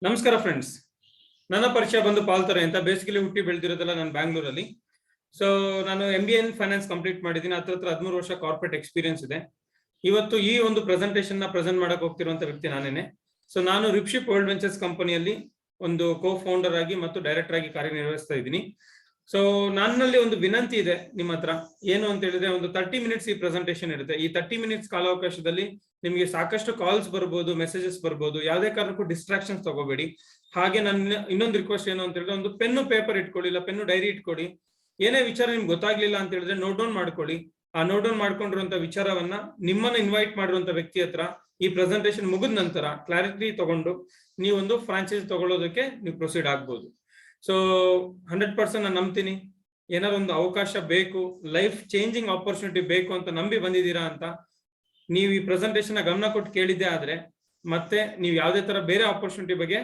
ನಮಸ್ಕಾರ ಫ್ರೆಂಡ್ಸ್. ನನ್ನ ಪರಿಚಯ ಬಂದು ಪಾಲ್ತಾರೆ ಅಂತ. ಬೇಸಿಕಲಿ ಹುಟ್ಟಿ ಬೆಳೆದಿರೋದಲ್ಲ ನಾನು ಬ್ಯಾಂಗ್ಳೂರಲ್ಲಿ. ಸೊ ನಾನು MBA ಇನ್ ಫೈನಾನ್ಸ್ ಕಂಪ್ಲೀಟ್ ಮಾಡಿದ್ದೀನಿ. ಹತ್ರ 13 ವರ್ಷ ಕಾರ್ಪೊರೇಟ್ ಎಕ್ಸ್ಪೀರಿಯನ್ಸ್ ಇದೆ. ಇವತ್ತು ಈ ಒಂದು ಪ್ರೆಸೆಂಟೇಷನ್ ನ ಪ್ರೆಸೆಂಟ್ ಮಾಡಕ್ ಹೋಗ್ತಿರುವಂತ ವ್ಯಕ್ತಿ ನಾನೇನೆ. ಸೊ ನಾನು ರಿಪ್ಶಿಪ್ ವರ್ಲ್ಡ್ ವೆಂಚರ್ಸ್ ಕಂಪನಿಯಲ್ಲಿ ಒಂದು ಕೋ ಫೌಂಡರ್ ಆಗಿ ಮತ್ತು ಡೈರೆಕ್ಟರ್ ಆಗಿ ಕಾರ್ಯನಿರ್ವಹಿಸ್ತಾ ಇದ್ದೀನಿ. ಸೊ ನನ್ನಲ್ಲಿ ಒಂದು ವಿನಂತಿ ಇದೆ ನಿಮ್ಮ ಹತ್ರ. ಏನು ಅಂತ ಹೇಳಿದ್ರೆ, ಒಂದು 30 ಮಿನಿಟ್ಸ್ ಈ ಪ್ರೆಸೆಂಟೇಷನ್ ಇರುತ್ತೆ. ಈ 30 ಮಿನಿಟ್ಸ್ ಕಾಲಾವಕಾಶದಲ್ಲಿ ನಿಮಗೆ ಸಾಕಷ್ಟು ಕಾಲ್ಸ್ ಬರ್ಬೋದು, ಮೆಸೇಜಸ್ ಬರ್ಬೋದು. ಯಾವುದೇ ಕಾರಣಕ್ಕೂ ಡಿಸ್ಟ್ರಾಕ್ಷನ್ಸ್ ತಗೋಬೇಡಿ. ಹಾಗೆ ನನ್ನ ಇನ್ನೊಂದು ರಿಕ್ವೆಸ್ಟ್ ಏನು ಅಂತ ಹೇಳಿದ್ರೆ, ಒಂದು ಪೆನ್ನು ಪೇಪರ್ ಇಟ್ಕೊಳ್ಳಿ, ಇಲ್ಲ ಪೆನ್ನು ಡೈರಿ ಇಟ್ಕೊಳ್ಳಿ. ಏನೇ ವಿಚಾರ ನಿಮ್ಗೆ ಗೊತ್ತಾಗ್ಲಿಲ್ಲ ಅಂತ ಹೇಳಿದ್ರೆ ನೋಟ್ ಡೌನ್ ಮಾಡ್ಕೊಳ್ಳಿ. ಆ ನೋಟ್ ಡೌನ್ ಮಾಡ್ಕೊಂಡಿರುವಂತ ವಿಚಾರವನ್ನ ನಿಮ್ಮನ್ನ ಇನ್ವೈಟ್ ಮಾಡಿರುವಂತ ವ್ಯಕ್ತಿ ಹತ್ರ ಈ ಪ್ರೆಸೆಂಟೇಷನ್ ಮುಗಿದ ನಂತರ ಕ್ಲಾರಿಟಿ ತಗೊಂಡು ನೀವೊಂದು ಫ್ರಾಂಚೈಸ್ ತಗೊಳ್ಳೋದಕ್ಕೆ ನೀವು ಪ್ರೊಸೀಡ್ ಆಗ್ಬೋದು. ಸೊ 100% ನಾನು ನಂಬ್ತೀನಿ. ಏನಾದ್ರು ಒಂದು ಅವಕಾಶ ಬೇಕು, ಲೈಫ್ ಚೇಂಜಿಂಗ್ ಆಪರ್ಚುನಿಟಿ ಬೇಕು ಅಂತ ನಂಬಿ ಬಂದಿದ್ದೀರಾ ಅಂತ ನೀವು ಈ ಪ್ರೆಸೆಂಟೇಷನ್ ಗಮನ ಕೊಟ್ಟು ಕೇಳಿದ್ದೆ ಆದ್ರೆ ಮತ್ತೆ ನೀವು ಯಾವುದೇ ತರ ಬೇರೆ ಆಪರ್ಚುನಿಟಿ ಬಗ್ಗೆ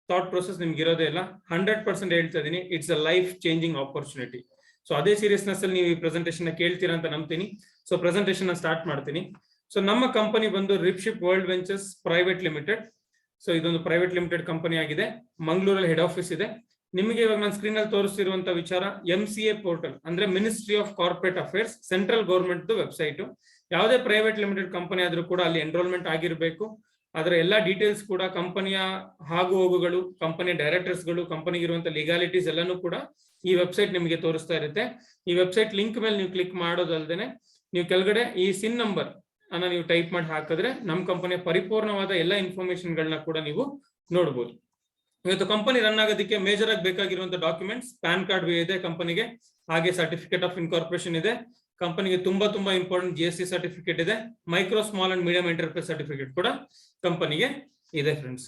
ಥಾಟ್ ಪ್ರೊಸೆಸ್ ನಿಮ್ಗೆ ಇರೋದೇ ಇಲ್ಲ. 100% ಹೇಳ್ತಾ ಇದೀನಿ, it's a life changing opportunity. So ಅದೇ ಸೀರಿಯಸ್ನೆಸ್ ಅಲ್ಲಿ ನೀವು ಈ ಪ್ರೆಸೆಂಟೇಷನ್ ಕೇಳ್ತೀರಾ ಅಂತ ನಂಬ್ತೀನಿ. ಸೊ ಪ್ರೆಸೆಂಟೇಷನ್ ಸ್ಟಾರ್ಟ್ ಮಾಡ್ತೀನಿ. ಸೊ ನಮ್ಮ ಕಂಪನಿ ಬಂದು ರಿಪ್ಶಿಪ್ world ventures private limited. So ಇದೊಂದು ಪ್ರೈವೇಟ್ ಲಿಮಿಟೆಡ್ ಕಂಪನಿ ಆಗಿದೆ. ಮಂಗಳೂರಲ್ಲಿ ಹೆಡ್ ಆಫೀಸ್ ಇದೆ. ನಿಮಗೆ ಇವಾಗ ನಾನು ಸ್ಕ್ರೀನ್ ಅಲ್ಲಿ ತೋರಿಸ್ತಿರುವಂತ ವಿಚಾರ MCA ಪೋರ್ಟಲ್, ಅಂದ್ರೆ ministry of corporate affairs, central government website. ಯಾವುದೇ ಪ್ರೈವೇಟ್ ಲಿಮಿಟೆಡ್ ಕಂಪನಿ ಆದ್ರೂ ಕೂಡ ಅಲ್ಲಿ ಎನ್ರೋಲ್ಮೆಂಟ್ ಆಗಿರಬೇಕು. ಅದರ ಎಲ್ಲಾ ಡೀಟೇಲ್ಸ್ ಕೂಡ, ಕಂಪನಿಯ ಆಗು ಹೋಗುಗಳು, ಕಂಪನಿಯ ಡೈರೆಕ್ಟರ್ಸ್ಗಳು, ಕಂಪನಿಗೆ ಇರುವಂತ ಲೀಗಾಲಿಟೀಸ್ ಎಲ್ಲಾನು ಕೂಡ ಈ ವೆಬ್ಸೈಟ್ ನಿಮಗೆ ತೋರಿಸ್ತಾ ಇರುತ್ತೆ. ಈ ವೆಬ್ಸೈಟ್ ಲಿಂಕ್ ಮೇಲೆ ನೀವು ಕ್ಲಿಕ್ ಮಾಡೋದಲ್ದೇನೆ ನೀವು ಕೆಳಗಡೆ ಈ ಸಿನ್ ನಂಬರ್ ಅನ್ನ ನೀವು ಟೈಪ್ ಮಾಡಿ ಹಾಕಿದ್ರೆ ನಮ್ಮ ಕಂಪನಿಯ ಪರಿಪೂರ್ಣವಾದ ಎಲ್ಲ ಇನ್ಫಾರ್ಮೇಶನ್ ಗಳನ್ನ ಕೂಡ ನೀವು ನೋಡಬಹುದು. ಇವತ್ತು ಕಂಪನಿ ರನ್ ಆಗೋದಕ್ಕೆ ಮೇಜರ್ ಆಗಿ ಬೇಕಾಗಿರುವಂತ ಡಾಕ್ಯುಮೆಂಟ್ಸ್, ಪ್ಯಾನ್ ಕಾರ್ಡ್ ಇದೆ ಕಂಪನಿಗೆ, ಹಾಗೆ ಸರ್ಟಿಫಿಕೇಟ್ ಆಫ್ ಇನ್ಕಾರ್ಪೊರೇಷನ್ ಇದೆ ಕಂಪನಿಗೆ. ತುಂಬಾ ಇಂಪಾರ್ಟೆಂಟ್ GST ಸರ್ಟಿಫಿಕೇಟ್ ಇದೆ. Micro small and medium enterprise certificate ಕೂಡ ಕಂಪನಿಗೆ ಇದೆ ಫ್ರೆಂಡ್ಸ್.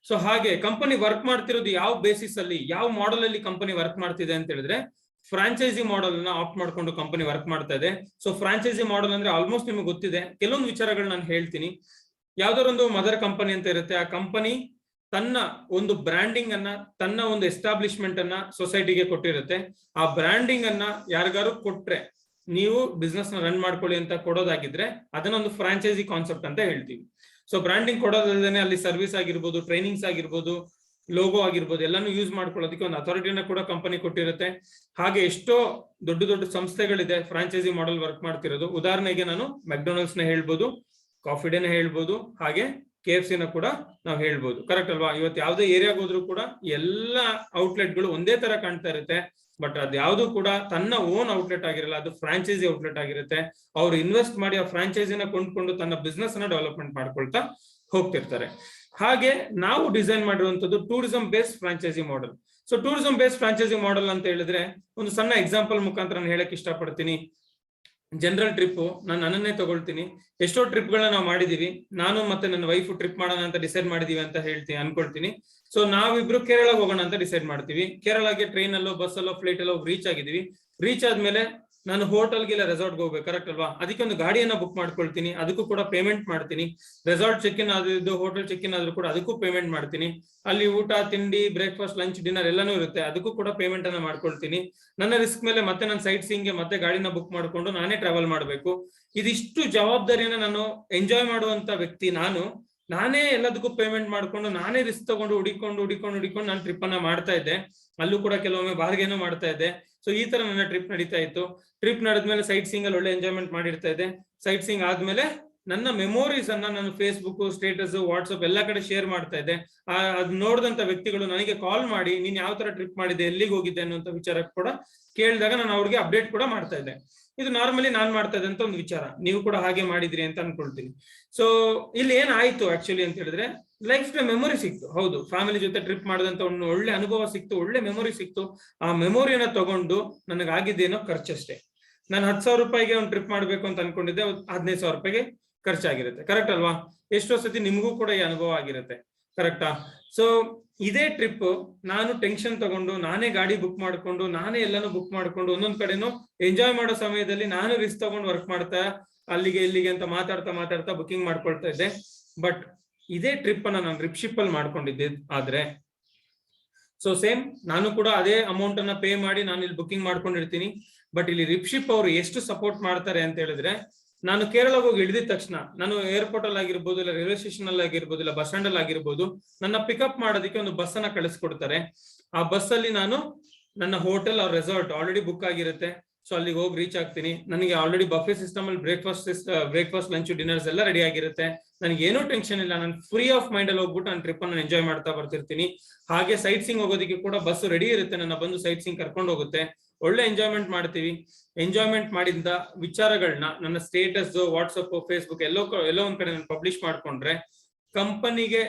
ಸೊ ಹಾಗೆ ಕಂಪನಿ ವರ್ಕ್ ಮಾಡ್ತಿರೋದು ಯಾವ ಬೇಸಿಸ್ ಅಲ್ಲಿ, ಯಾವ ಮಾಡೆಲ್ ಅಲ್ಲಿ ಕಂಪನಿ ವರ್ಕ್ ಮಾಡ್ತಿದೆ ಅಂತ ಹೇಳಿದ್ರೆ, ಫ್ರಾಂಚೈಸಿ ಮಾಡೆಲ್ ನ ಆಪ್ಟ್ ಮಾಡ್ಕೊಂಡು ಕಂಪನಿ ವರ್ಕ್ ಮಾಡ್ತಾ ಇದೆ. ಸೊ ಫ್ರಾಂಚೈಸಿ ಮಾಡೆಲ್ ಅಂದ್ರೆ ಆಲ್ಮೋಸ್ಟ್ ನಿಮಗೆ ಗೊತ್ತಿದೆ. ಕೆಲವೊಂದು ವಿಚಾರಗಳು ನಾನು ಹೇಳ್ತೀನಿ. ಯಾವ್ದಾದ್ರು ಒಂದು ಮದರ್ ಕಂಪನಿ ಅಂತ ಇರುತ್ತೆ. ಆ ಕಂಪನಿ ತನ್ನ ಒಂದು ಬ್ರ್ಯಾಂಡಿಂಗ್ ಅನ್ನ, ತನ್ನ ಒಂದು ಎಸ್ಟಾಬ್ಲಿಷ್ಮೆಂಟ್ ಅನ್ನ ಸೊಸೈಟಿಗೆ ಕೊಟ್ಟಿರುತ್ತೆ. ಆ ಬ್ರ್ಯಾಂಡಿಂಗ್ ಅನ್ನ ಯಾರಿಗಾರು ಕೊಟ್ರೆ, ನೀವು ಬಿಸ್ನೆಸ್ ನ ರನ್ ಮಾಡ್ಕೊಳ್ಳಿ ಅಂತ ಕೊಡೋದಾಗಿದ್ರೆ ಅದನ್ನ ಒಂದು ಫ್ರಾಂಚೈಸಿ ಕಾನ್ಸೆಪ್ಟ್ ಅಂತ ಹೇಳ್ತೀವಿ. ಸೊ ಬ್ರ್ಯಾಂಡಿಂಗ್ ಕೊಡೋದಲ್ದೇನೆ ಅಲ್ಲಿ ಸರ್ವಿಸ್ ಆಗಿರ್ಬೋದು, ಟ್ರೈನಿಂಗ್ಸ್ ಆಗಿರ್ಬೋದು, ಲೋಗೋ ಆಗಿರ್ಬೋದು, ಎಲ್ಲಾನು ಯೂಸ್ ಮಾಡ್ಕೊಳ್ಳೋದಕ್ಕೆ ಒಂದು ಅಥಾರಿಟಿನ ಕೂಡ ಕಂಪನಿ ಕೊಟ್ಟಿರುತ್ತೆ. ಹಾಗೆ ಎಷ್ಟೋ ದೊಡ್ಡ ಸಂಸ್ಥೆಗಳಿದೆ ಫ್ರಾಂಚೈಸಿ ಮಾಡೆಲ್ ವರ್ಕ್ ಮಾಡ್ತಿರೋದು. ಉದಾಹರಣೆಗೆ ನಾನು ಮೆಕ್ಡೊನಾಲ್ಡ್ಸ್ ನ ಹೇಳ್ಬೋದು, ಕಾಫಿ ಡೇನ ಹೇಳ್ಬೋದು, ಹಾಗೆ KFC ನ ಕೂಡ ನಾವು ಹೇಳ್ಬೋದು. ಕರೆಕ್ಟ್ ಅಲ್ವಾ? ಇವತ್ತು ಯಾವುದೇ ಏರಿಯಾಗ ಹೋದ್ರು ಕೂಡ ಎಲ್ಲ ಔಟ್ಲೆಟ್ಗಳು ಒಂದೇ ತರ ಕಾಣ್ತಾ ಇರುತ್ತೆ. ಬಟ್ ಅದ್ಯಾವುದು ಕೂಡ ತನ್ನ ಓನ್ ಔಟ್ಲೆಟ್ ಆಗಿರಲ್ಲ, ಅದು ಫ್ರಾಂಚೈಸಿ ಔಟ್ಲೆಟ್ ಆಗಿರುತ್ತೆ. ಅವ್ರು ಇನ್ವೆಸ್ಟ್ ಮಾಡಿ ಆ ಫ್ರಾಂಚೈಸಿನ ಕೊಂಡ್ಕೊಂಡು ತನ್ನ ಬಿಸ್ನೆಸ್ ನ ಡೆವಲಪ್ಮೆಂಟ್ ಮಾಡ್ಕೊಳ್ತಾ ಹೋಗ್ತಿರ್ತಾರೆ. ಹಾಗೆ ನಾವು ಡಿಸೈನ್ ಮಾಡಿರುವಂತದ್ದು tourism based franchise model. So tourism based franchise model ಅಂತ ಹೇಳಿದ್ರೆ, ಒಂದು ಸಣ್ಣ ಎಕ್ಸಾಂಪಲ್ ಮುಖಾಂತರ ನಾನು ಹೇಳಕ್ ಇಷ್ಟಪಡ್ತೀನಿ. ಜನರಲ್ ಟ್ರಿಪ್ ನಾನು ನನ್ನನ್ನೇ ತಗೊಳ್ತೀನಿ. ಎಷ್ಟೋ ಟ್ರಿಪ್ ಗಳನ್ನ ನಾವು ಮಾಡಿದೀವಿ. ನಾನು ಮತ್ತೆ ನನ್ನ ವೈಫ್ ಟ್ರಿಪ್ ಮಾಡೋಣ ಅಂತ ಡಿಸೈಡ್ ಮಾಡಿದೀವಿ ಅಂತ ಅನ್ಕೊಳ್ತೀನಿ. ಸೊ ನಾವಿಬ್ರು ಕೇರಳ ಹೋಗೋಣ ಅಂತ ಡಿಸೈಡ್ ಮಾಡ್ತೀವಿ. ಕೇರಳಗೆ ಟ್ರೈನ್ ಅಲ್ಲೋ, ಬಸ್ ಅಲ್ಲೋ, ಫ್ಲೈಟ್ ಅಲ್ಲೋ ರೀಚ್ ಆಗಿದೀವಿ. ರೀಚ್ ಆದ್ಮೇಲೆ ನಾನು ಹೋಟೆಲ್ಗೆ ಇಲ್ಲ ರೆಸಾರ್ಟ್ಗೆ ಹೋಗ್ಬೇಕು. ಕರೆಕ್ಟ್ ಅಲ್ವಾ? ಅದಕ್ಕೆ ಒಂದು ಗಾಡಿಯನ್ನ ಬುಕ್ ಮಾಡ್ಕೊಳ್ತೀನಿ. ಅದಕ್ಕೂ ಕೂಡ ಪೇಮೆಂಟ್ ಮಾಡ್ತೀನಿ. ರೆಸಾರ್ಟ್ ಚೆಕ್ ಇನ್ ಆದ್ರೂ, ಹೋಟೆಲ್ ಚೆಕ್ ಇನ್ ಆದ್ರೂ ಕೂಡ ಅದಕ್ಕೂ ಪೇಮೆಂಟ್ ಮಾಡ್ತೀನಿ. ಅಲ್ಲಿ ಊಟ, ತಿಂಡಿ, ಬ್ರೇಕ್ಫಾಸ್ಟ್, ಲಂಚ್, ಡಿನ್ನರ್ ಎಲ್ಲಾನು ಇರುತ್ತೆ. ಅದಕ್ಕೂ ಕೂಡ ಪೇಮೆಂಟ್ ಅನ್ನ ಮಾಡ್ಕೊಳ್ತೀನಿ. ನನ್ನ ರಿಸ್ಕ್ ಮೇಲೆ ಮತ್ತೆ ನಾನು ಸೈಟ್ ಸೀಯಿಂಗ್ಗೆ ಮತ್ತೆ ಗಾಡಿನ ಬುಕ್ ಮಾಡ್ಕೊಂಡು ನಾನೇ ಟ್ರಾವೆಲ್ ಮಾಡಬೇಕು. ಇದಿಷ್ಟು ಜವಾಬ್ದಾರಿಯನ್ನ ನಾನು ಎಂಜಾಯ್ ಮಾಡುವಂತ ವ್ಯಕ್ತಿ. ನಾನೇ ಎಲ್ಲದಕ್ಕೂ ಪೇಮೆಂಟ್ ಮಾಡ್ಕೊಂಡು, ನಾನೇ ರಿಸ್ಕ್ ತಗೊಂಡು ಹುಡಿಕೊಂಡು ನಾನು ಟ್ರಿಪ್ ಅನ್ನ ಮಾಡ್ತಾ ಇದ್ದೆ. ಅಲ್ಲೂ ಕೂಡ ಕೆಲವೊಮ್ಮೆ ಬಾರ್ಗೇನು ಮಾಡ್ತಾ ಇದ್ದೆ. ಸೊ ಈ ತರ ನನ್ನ ಟ್ರಿಪ್ ನಡೀತಾ ಇತ್ತು. ಟ್ರಿಪ್ ನಡೆದ್ಮೇಲೆ ಸೈಟ್ ಸೀಯಿಂಗ್ ಅಲ್ಲಿ ಒಳ್ಳೆ ಎಂಜಾಯ್ಮೆಂಟ್ ಮಾಡಿರ್ತಾ ಇದ್ದೆ. ಸೈಟ್ ಸೀಯಿಂಗ್ ಆದ್ಮೇಲೆ ನನ್ನ ಮೆಮೊರೀಸ್ ಅನ್ನ ನಾನು ಫೇಸ್ಬುಕ್, ಸ್ಟೇಟಸ್, ವಾಟ್ಸ್ಆಪ್ ಎಲ್ಲಾ ಕಡೆ ಶೇರ್ ಮಾಡ್ತಾ ಇದ್ದೆ. ಅದ್ ನೋಡಿದಂತ ವ್ಯಕ್ತಿಗಳು ನನಗೆ ಕಾಲ್ ಮಾಡಿ, ನೀನ್ ಯಾವ ತರ ಟ್ರಿಪ್ ಮಾಡಿದ್ದೆ, ಎಲ್ಲಿಗೆ ಹೋಗಿದ್ದೆ ಅನ್ನುವಂತ ವಿಚಾರ ಕೂಡ ಕೇಳಿದಾಗ ನಾನು ಅವ್ರಿಗೆ ಅಪ್ಡೇಟ್ ಕೂಡ ಮಾಡ್ತಾ ಇದ್ದೆ. ಇದು ನಾರ್ಮಲಿ ನಾನ್ ಮಾಡ್ತಾ ಇದ್ದಂತ ಒಂದು ವಿಚಾರ. ನೀವು ಕೂಡ ಹಾಗೆ ಮಾಡಿದ್ರಿ ಅಂತ ಅನ್ಕೊಳ್ತೀನಿ. ಸೊ ಇಲ್ಲಿ ಏನಾಯ್ತು ಆಕ್ಚುಲಿ ಅಂತ ಹೇಳಿದ್ರೆ, ಲೈಫ್ ಟೈಮ್ ಮೆಮೊರಿ ಸಿಕ್ತು. ಹೌದು, ಫ್ಯಾಮಿಲಿ ಜೊತೆ ಟ್ರಿಪ್ ಮಾಡಿದಂತ ಒಂದು ಒಳ್ಳೆ ಅನುಭವ ಸಿಕ್ತು, ಒಳ್ಳೆ ಮೆಮೊರಿ ಸಿಕ್ತು. ಆ ಮೆಮೊರಿಯನ್ನ ತಗೊಂಡು ನನಗಾಗಿದ್ದೇನೋ ಖರ್ಚಷ್ಟೇ. ನಾನು 10,000 ರೂಪಾಯಿಗೆ ಒಂದು ಟ್ರಿಪ್ ಮಾಡ್ಬೇಕು ಅಂತ ಅನ್ಕೊಂಡಿದ್ದೆ, 15,000 ರೂಪಾಯಿಗೆ ಖರ್ಚಾಗಿರುತ್ತೆ. ಕರೆಕ್ಟ್ ಅಲ್ವಾ? ಎಷ್ಟೋ ಸತಿ ನಿಮಗೂ ಕೂಡ ಈ ಅನುಭವ ಆಗಿರುತ್ತೆ. ಕರೆಕ್ಟಾ? ಸೊ ಇದೇ ಟ್ರಿಪ್ ನಾನು ಟೆನ್ಷನ್ ತಗೊಂಡು, ನಾನೇ ಗಾಡಿ ಬುಕ್ ಮಾಡ್ಕೊಂಡು, ನಾನೇ ಎಲ್ಲಾನು ಬುಕ್ ಮಾಡ್ಕೊಂಡು, ಒಂದೊಂದ್ ಕಡೆನೂ ಎಂಜಾಯ್ ಮಾಡೋ ಸಮಯದಲ್ಲಿ ನಾನು ರಿಸ್ಕ್ ತಗೊಂಡು ವರ್ಕ್ ಮಾಡ್ತಾ, ಅಲ್ಲಿಗೆ ಇಲ್ಲಿಗೆ ಅಂತ ಮಾತಾಡ್ತಾ ಬುಕಿಂಗ್ ಮಾಡ್ಕೊಳ್ತಾ ಇದ್ದೆ. ಬಟ್ ಇದೇ ಟ್ರಿಪ್ ಅನ್ನ ನಾನು ರಿಪ್ಶಿಪ್ ಅಲ್ಲಿ ಮಾಡ್ಕೊಂಡಿದ್ದೆ ಆದ್ರೆ, ಸೊ ಸೇಮ್ ನಾನು ಕೂಡ ಅದೇ ಅಮೌಂಟ್ ಅನ್ನ ಪೇ ಮಾಡಿ ನಾನು ಇಲ್ಲಿ ಬುಕಿಂಗ್ ಮಾಡ್ಕೊಂಡಿರ್ತೀನಿ. ಬಟ್ ಇಲ್ಲಿ ರಿಪ್ಶಿಪ್ ಅವರು ಎಷ್ಟು ಸಪೋರ್ಟ್ ಮಾಡ್ತಾರೆ ಅಂತ ಹೇಳಿದ್ರೆ, ನಾನು ಕೇರಳಕ್ಕೆ ಹೋಗಿ ಇಳಿದ ತಕ್ಷಣ ನಾನು ಏರ್ಪೋರ್ಟ್ ಅಲ್ಲಿ ಆಗಿರ್ಬೋದು, ಇಲ್ಲ ರೈಲ್ವೆ ಸ್ಟೇಷನ್ ಅಲ್ಲಿ ಆಗಿರ್ಬೋದು, ಇಲ್ಲ ಬಸ್ ಸ್ಟ್ಯಾಂಡ್ ಅಲ್ಲಿ ಆಗಿರ್ಬೋದು, ನನ್ನ ಪಿಕಪ್ ಮಾಡೋದಕ್ಕೆ ಒಂದು ಬಸ್ ಅನ್ನ ಕಳಿಸ್ಕೊಡ್ತಾರೆ. ಆ ಬಸ್ ಅಲ್ಲಿ ನಾನು ನನ್ನ ಹೋಟೆಲ್ ಅವ್ರ ರೆಸಾರ್ಟ್ ಆಲ್ರೆಡಿ ಬುಕ್ ಆಗಿರುತ್ತೆ. ಸೊ ಅಲ್ಲಿಗೆ ಹೋಗಿ ರೀಚ್ ಆಗ್ತೀನಿ. ನನಗೆ ಆಲ್ರೆಡಿ ಬಫೆ ಸಿಸ್ಟಮ್ ಅಲ್ಲಿ ಬ್ರೇಕ್ಫಾಸ್ಟ್ ಲಂಚ್ ಡಿನ್ನರ್ಸ್ ಎಲ್ಲ ರೆಡಿ ಆಗಿರುತ್ತೆ. ನನಗೆ ಏನೂ ಟೆನ್ಷನ್ ಇಲ್ಲ. ನಾನು ಫ್ರೀ ಆಫ್ ಮೈಂಡ್ ಅಲ್ಲಿ ಹೋಗ್ಬಿಟ್ಟು ನಾನು ಟ್ರಿಪ್ ಅನ್ನು ಎಂಜಾಯ್ ಮಾಡ್ತಾ ಬರ್ತಿರ್ತೀನಿ. ಹಾಗೆ ಸೈಟ್ ಸೀಂಗ್ ಹೋಗೋದಕ್ಕೆ ಕೂಡ ಬಸ್ ರೆಡಿ ಇರುತ್ತೆ, ನನ್ನ ಬಂದು ಸೈಟ್ ಸೀಂಗ್ ಕರ್ಕೊಂಡು ಹೋಗುತ್ತೆ. ಒಳ್ಳೆ ಎಂಜಾಯ್ಮೆಂಟ್ ಮಾಡ್ತೀವಿ. ಎಂಜಾಯ್ಮೆಂಟ್ ಮಾಡಿದ ವಿಚಾರಗಳನ್ನ ನನ್ನ ಸ್ಟೇಟಸ್, ವಾಟ್ಸಪ್, ಫೇಸ್ಬುಕ್ ಎಲ್ಲೋ ಒಂದ್ ಕಡೆ ನಾನು ಪಬ್ಲಿಷ್ ಮಾಡ್ಕೊಂಡ್ರೆ ಕಂಪನಿಗೆ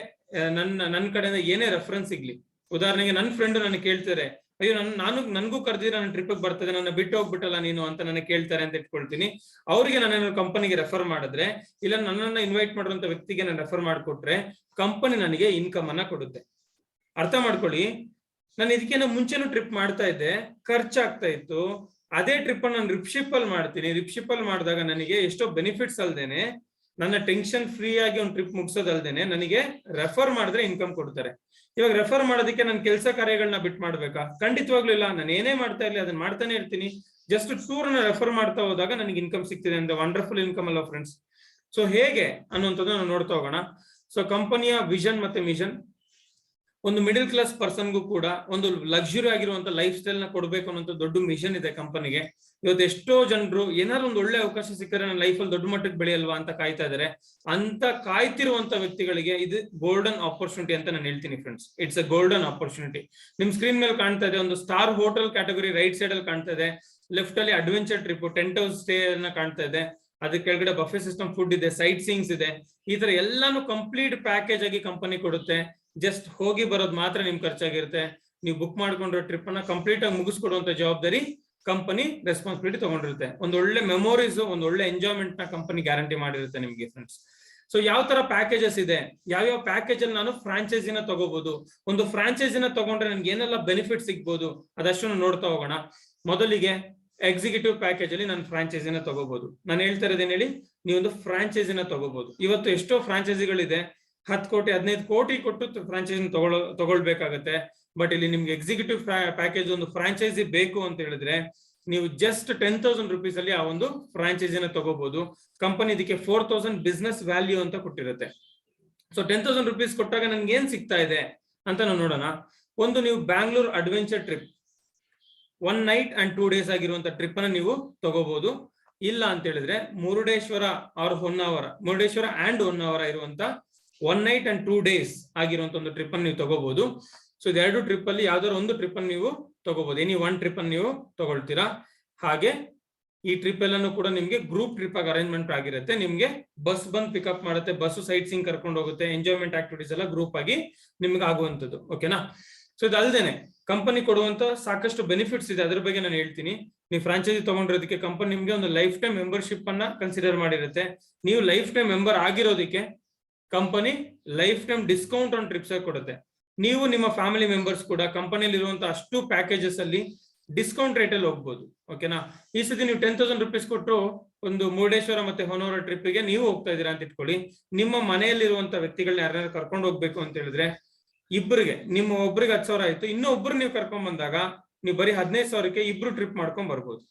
ನನ್ನ ಕಡೆಯಿಂದ ಏನೇ ರೆಫರೆನ್ಸ್ ಸಿಗ್ಲಿ, ಉದಾಹರಣೆಗೆ ನನ್ನ ಫ್ರೆಂಡ್ ನನಗೆ ಕೇಳ್ತಾರೆ, ಅಯ್ಯೋ ನನ್ಗೂ ಕರೆದಿರ ನನ್ನ ಟ್ರಿಪ್ ಬರ್ತದೆ, ನನ್ನ ಬಿಟ್ಟು ಹೋಗ್ಬಿಟ್ಟಲ್ಲ ನೀನು ಅಂತ ನನಗೆ ಕೇಳ್ತಾರೆ ಅಂತ ಇಟ್ಕೊಳ್ತೀನಿ. ಅವ್ರಿಗೆ ನನ್ನ ಕಂಪನಿಗೆ ರೆಫರ್ ಮಾಡಿದ್ರೆ, ಇಲ್ಲ ನನ್ನನ್ನ ಇನ್ವೈಟ್ ಮಾಡುವಂತ ವ್ಯಕ್ತಿಗೆ ನಾನು ರೆಫರ್ ಮಾಡಿಕೊಟ್ರೆ ಕಂಪನಿ ನನಗೆ ಇನ್ಕಮ್ ಅನ್ನ ಕೊಡುತ್ತೆ. ಅರ್ಥ ಮಾಡ್ಕೊಳ್ಳಿ, ನಾನು ಇದಕ್ಕಿಂತ ಮುಂಚೆನೂ ಟ್ರಿಪ್ ಮಾಡ್ತಾ ಇದ್ದೆ, ಖರ್ಚಾಗ್ತಾ ಇತ್ತು. ಅದೇ ಟ್ರಿಪ್ ನಾನು ರಿಪ್ಶಿಪ್ ಅಲ್ಲಿ ಮಾಡ್ತೀನಿ. ರಿಪ್ಶಿಪ್ ಅಲ್ಲಿ ಮಾಡಿದಾಗ ನನಗೆ ಎಷ್ಟೋ ಬೆನಿಫಿಟ್ಸ್ ಅಲ್ದೇನೆ, ನನ್ನ ಟೆನ್ಷನ್ ಫ್ರೀ ಆಗಿ ಒಂದು ಟ್ರಿಪ್ ಮುಗಿಸೋದಲ್ದೇನೆ ನನಗೆ ರೆಫರ್ ಮಾಡಿದ್ರೆ ಇನ್ಕಮ್ ಕೊಡ್ತಾರೆ. ಇವಾಗ ರೆಫರ್ ಮಾಡೋದಕ್ಕೆ ನನ್ನ ಕೆಲಸ ಕಾರ್ಯಗಳನ್ನ ಬಿಟ್ಟು ಮಾಡ್ಬೇಕಾ? ಖಂಡಿತವಾಗ್ಲೂ ಇಲ್ಲ. ನಾನು ಏನೇ ಮಾಡ್ತಾ ಇರ್ಲಿ ಅದನ್ನ ಮಾಡ್ತಾನೆ ಇರ್ತೀನಿ. ಜಸ್ಟ್ ಟೂರ್ ನ ರೆಫರ್ ಮಾಡ್ತಾ ಹೋದಾಗ ನನಗೆ ಇನ್ಕಮ್ ಸಿಗ್ತಿದೆ ಅಂದ್ರೆ ವಂಡರ್ಫುಲ್ ಇನ್ಕಮ್ ಅಲ್ಲ ಫ್ರೆಂಡ್ಸ್. ಸೊ ಹೇಗೆ ಅನ್ನುವಂಥದ್ದು ನಾವು ನೋಡ್ತಾ ಹೋಗೋಣ. ಸೊ ಕಂಪನಿಯ ವಿಷನ್ ಮತ್ತೆ ಮಿಷನ್, ಒಂದು ಮಿಡಲ್ ಕ್ಲಾಸ್ ಪರ್ಸನ್ಗೂ ಕೂಡ ಒಂದು ಲಕ್ಸುರಿ ಆಗಿರುವಂತ ಲೈಫ್ ಸ್ಟೈಲ್ ನ ಕೊಡ್ಬೇಕು ಅನ್ನೋ ದೊಡ್ಡ ಮಿಷನ್ ಇದೆ ಕಂಪನಿಗೆ. ಇವತ್ತು ಎಷ್ಟೋ ಜನರು ಏನಾದ್ರು ಒಂದು ಒಳ್ಳೆ ಅವಕಾಶ ಸಿಕ್ಕರೆ ನನ್ನ ಲೈಫಲ್ಲಿ ದೊಡ್ಡ ಮಟ್ಟಕ್ಕೆ ಬೆಳೆಯಲ್ವಾ ಅಂತ ಕಾಯ್ತಾ ಇದಾರೆ. ಅಂತ ಕಾಯ್ತಿರುವಂತ ವ್ಯಕ್ತಿಗಳಿಗೆ ಇದು ಗೋಲ್ಡನ್ ಆಪರ್ಚುನಿಟಿ ಅಂತ ನಾನು ಹೇಳ್ತೀನಿ friends. It's a golden opportunity. ನಿಮ್ ಸ್ಕ್ರೀನ್ ಮೇಲೆ ಕಾಣ್ತಾ ಇದೆ, ಒಂದು star hotel category right side ಅಲ್ಲಿ ಕಾಣ್ತಾ ಇದೆ. ಲೆಫ್ಟ್ ಅಲ್ಲಿ ಅಡ್ವೆಂಚರ್ ಟ್ರಿಪ್ 10 days ಸ್ಟೇ ಅನ್ನ ಕಾಣ್ತಾ ಇದೆ. ಅದಕ್ಕೆ ಕೆಳಗಡೆ ಬಫೆ ಸಿಸ್ಟಮ್ ಫುಡ್ ಇದೆ, ಸೈಟ್ ಸೀಯಿಂಗ್ಸ್ ಇದೆ. ಈ ತರ ಎಲ್ಲಾನು ಕಂಪ್ಲೀಟ್ ಪ್ಯಾಕೇಜ್ ಆಗಿ ಕಂಪನಿ ಕೊಡುತ್ತೆ. ಜಸ್ಟ್ ಹೋಗಿ ಬರೋದು ಮಾತ್ರ ನಿಮ್ ಖರ್ಚಾಗಿರುತ್ತೆ. ನೀವು ಬುಕ್ ಮಾಡ್ಕೊಂಡಿರೋ ಟ್ರಿಪ್ ಅನ್ನ ಕಂಪ್ಲೀಟ್ ಆಗಿ ಮುಗಿಸ್ಕೊಡುವಂತ ಜವಾಬ್ದಾರಿ ಕಂಪನಿ ರೆಸ್ಪಾನ್ಸಿಬಿಲಿಟಿ ತಗೊಂಡಿರುತ್ತೆ. ಒಂದು ಒಳ್ಳೆ ಮೆಮೊರೀಸ್, ಒಂದು ಒಳ್ಳೆ ಎಂಜಾಯ್ಮೆಂಟ್ ನ ಕಂಪನಿ ಗ್ಯಾರಂಟಿ ಮಾಡಿರುತ್ತೆ ನಿಮ್ಗೆ ಫ್ರೆಂಡ್ಸ್. ಸೊ ಯಾವ ತರ ಪ್ಯಾಕೇಜಸ್ ಇದೆ, ಯಾವ್ಯಾವ ಪ್ಯಾಕೇಜ್ ಅಲ್ಲಿ ನಾನು ಫ್ರಾಂಚೈಸಿನ ತಗೋಬಹುದು, ಒಂದು ಫ್ರಾಂಚೈಸಿನ ತಗೊಂಡ್ರೆ ನನ್ಗೆ ಏನೆಲ್ಲ ಬೆನಿಫಿಟ್ ಸಿಗ್ಬೋದು ಅದಷ್ಟು ನೋಡ್ತಾ ಹೋಗೋಣ. ಮೊದಲಿಗೆ ಎಕ್ಸಿಕ್ಯೂಟಿವ್ ಪ್ಯಾಕೇಜ್ ಅಲ್ಲಿ ನಾನು ಫ್ರಾಂಚೈಸಿನ ತಗೋಬಹುದು. ನಾನು ಹೇಳ್ತಾ ಇರೋದೇನು ಹೇಳಿ, ನೀವೊಂದು ಫ್ರಾಂಚೈಸಿನ ತಗೋಬಹುದು. ಇವತ್ತು ಎಷ್ಟೋ ಫ್ರಾಂಚೈಸಿಗಳಿದೆ, 10 ಕೋಟಿ 15 ಕೋಟಿ ಕೊಟ್ಟು ಫ್ರಾಂಚೈಸಿ ತಗೊಳ್ಬೇಕಾಗತ್ತೆ. ಬಟ್ ಇಲ್ಲಿ ನಿಮ್ಗೆ ಎಕ್ಸಿಕ್ಯೂಟಿವ್ ಪ್ಯಾಕೇಜ್ ಒಂದು ಫ್ರಾಂಚೈಸಿ ಬೇಕು ಅಂತ ಹೇಳಿದ್ರೆ ನೀವು ಜಸ್ಟ್ 10,000 rupees ಅಲ್ಲಿ ಆ ಒಂದು ಫ್ರಾಂಚೈಸಿನ ತಗೋಬಹುದು. ಕಂಪನಿ ಇದಕ್ಕೆ 4,000 ಬಿಸ್ನೆಸ್ ವ್ಯಾಲ್ಯೂ ಅಂತ ಕೊಟ್ಟಿರುತ್ತೆ. ಸೊ 10,000 rupees ಕೊಟ್ಟಾಗ ನನ್ಗೆ ಏನ್ ಸಿಗ್ತಾ ಇದೆ ಅಂತ ನಾವು ನೋಡೋಣ. ಒಂದು, ನೀವು Bangalore adventure trip 1 night and 2 days ಆಗಿರುವಂತ ಟ್ರಿಪ್ ಅನ್ನ ನೀವು ತಗೋಬಹುದು. ಇಲ್ಲ ಅಂತ ಹೇಳಿದ್ರೆ ಮುರುಡೇಶ್ವರ ಅಂಡ್ ಹೊನ್ನಾವರ ಇರುವಂತ 1 night and 2 days ಆಗಿರುವಂತ ಒಂದು ಟ್ರಿಪ್ ಅನ್ನು ನೀವು ತಗೋಬಹುದು. ಸೊ ಇದೆರಡು ಟ್ರಿಪ್ ಅಲ್ಲಿ ಯಾವ್ದಾದ್ರು ಒಂದು ಟ್ರಿಪ್ ಅನ್ನು ನೀವು ತಗೋಬಹುದು. ಎನಿ ಒನ್ ಟ್ರಿಪ್ ಅನ್ನು ನೀವು ತಗೊಳ್ತೀರಾ. ಹಾಗೆ ಈ ಟ್ರಿಪ್ ಎಲ್ಲಾನು ಕೂಡ ನಿಮ್ಗೆ ಗ್ರೂಪ್ ಟ್ರಿಪ್ ಆಗಿ ಅರೇಂಜ್ಮೆಂಟ್ ಆಗಿರುತ್ತೆ. ನಿಮ್ಗೆ ಬಸ್ ಬಂದು ಪಿಕಪ್ ಮಾಡುತ್ತೆ, ಬಸ್ ಸೈಟ್ ಸೀಯಿಂಗ್ ಕರ್ಕೊಂಡು ಹೋಗುತ್ತೆ, ಎಂಜಾಯ್ಮೆಂಟ್ ಆಕ್ಟಿವಿಟೀಸ್ ಎಲ್ಲ ಗ್ರೂಪ್ ಆಗಿ ನಿಮ್ಗೆ ಆಗುವಂತದ್ದು. ಓಕೆನಾ? ಸೊ ಇದಲ್ದೇನೆ ಕಂಪನಿ ಕೊಡುವಂತ ಸಾಕಷ್ಟು ಬೆನಿಫಿಟ್ಸ್ ಇದೆ, ಅದ್ರ ಬಗ್ಗೆ ನಾನು ಹೇಳ್ತೀನಿ. ನೀವು ಫ್ರಾಂಚೈಸಿ ತಗೊಂಡಿರೋದಕ್ಕೆ ಕಂಪನಿ ನಿಮ್ಗೆ ಒಂದು ಲೈಫ್ ಟೈಮ್ ಮೆಂಬರ್ಶಿಪ್ ಅನ್ನ ಕನ್ಸಿಡರ್ ಮಾಡಿರುತ್ತೆ. ನೀವು ಲೈಫ್ ಟೈಮ್ ಮೆಂಬರ್ ಆಗಿರೋದಕ್ಕೆ company lifetime discount on trips ಕೊಡುತ್ತೆ. ನೀವು ನಿಮ್ಮ ಫ್ಯಾಮಿಲಿ ಮೆಂಬರ್ಸ್ ಕೂಡ ಕಂಪನಿಯಲ್ಲಿ ಇರುವಂತಹ ಅಷ್ಟು ಪ್ಯಾಕೇಜಸ್ ಅಲ್ಲಿ ಡಿಸ್ಕೌಂಟ್ ರೇಟ್ ಅಲ್ಲಿ ಹೋಗ್ಬೋದು. ಓಕೆನಾ? ಈ ಸತಿ ನೀವು 10,000 rupees ಕೊಟ್ಟು ಒಂದು ಮುರುಡೇಶ್ವರ ಮತ್ತೆ ಹೊನ್ನಾವರ ಟ್ರಿಪ್ಗೆ ನೀವು ಹೋಗ್ತಾ ಇದೀರಾ ಅಂತ ಇಟ್ಕೊಳ್ಳಿ. ನಿಮ್ಮ ಮನೆಯಲ್ಲಿರುವಂತ ವ್ಯಕ್ತಿಗಳನ್ನ ಯಾರ್ಯಾರು ಕರ್ಕೊಂಡು ಹೋಗ್ಬೇಕು ಅಂತ ಹೇಳಿದ್ರೆ ನಿಮ್ಮ ಒಬ್ರಿಗೆ 10,000 ಆಯ್ತು. ಇನ್ನೂ ಒಬ್ರು ನೀವು ಕರ್ಕೊಂಡ್ ಬಂದಾಗ ನೀವು ಬರೀ 15,000ಕ್ಕೆ ಇಬ್ರು ಟ್ರಿಪ್ ಮಾಡ್ಕೊಂಡ್ ಬರ್ಬೋದು.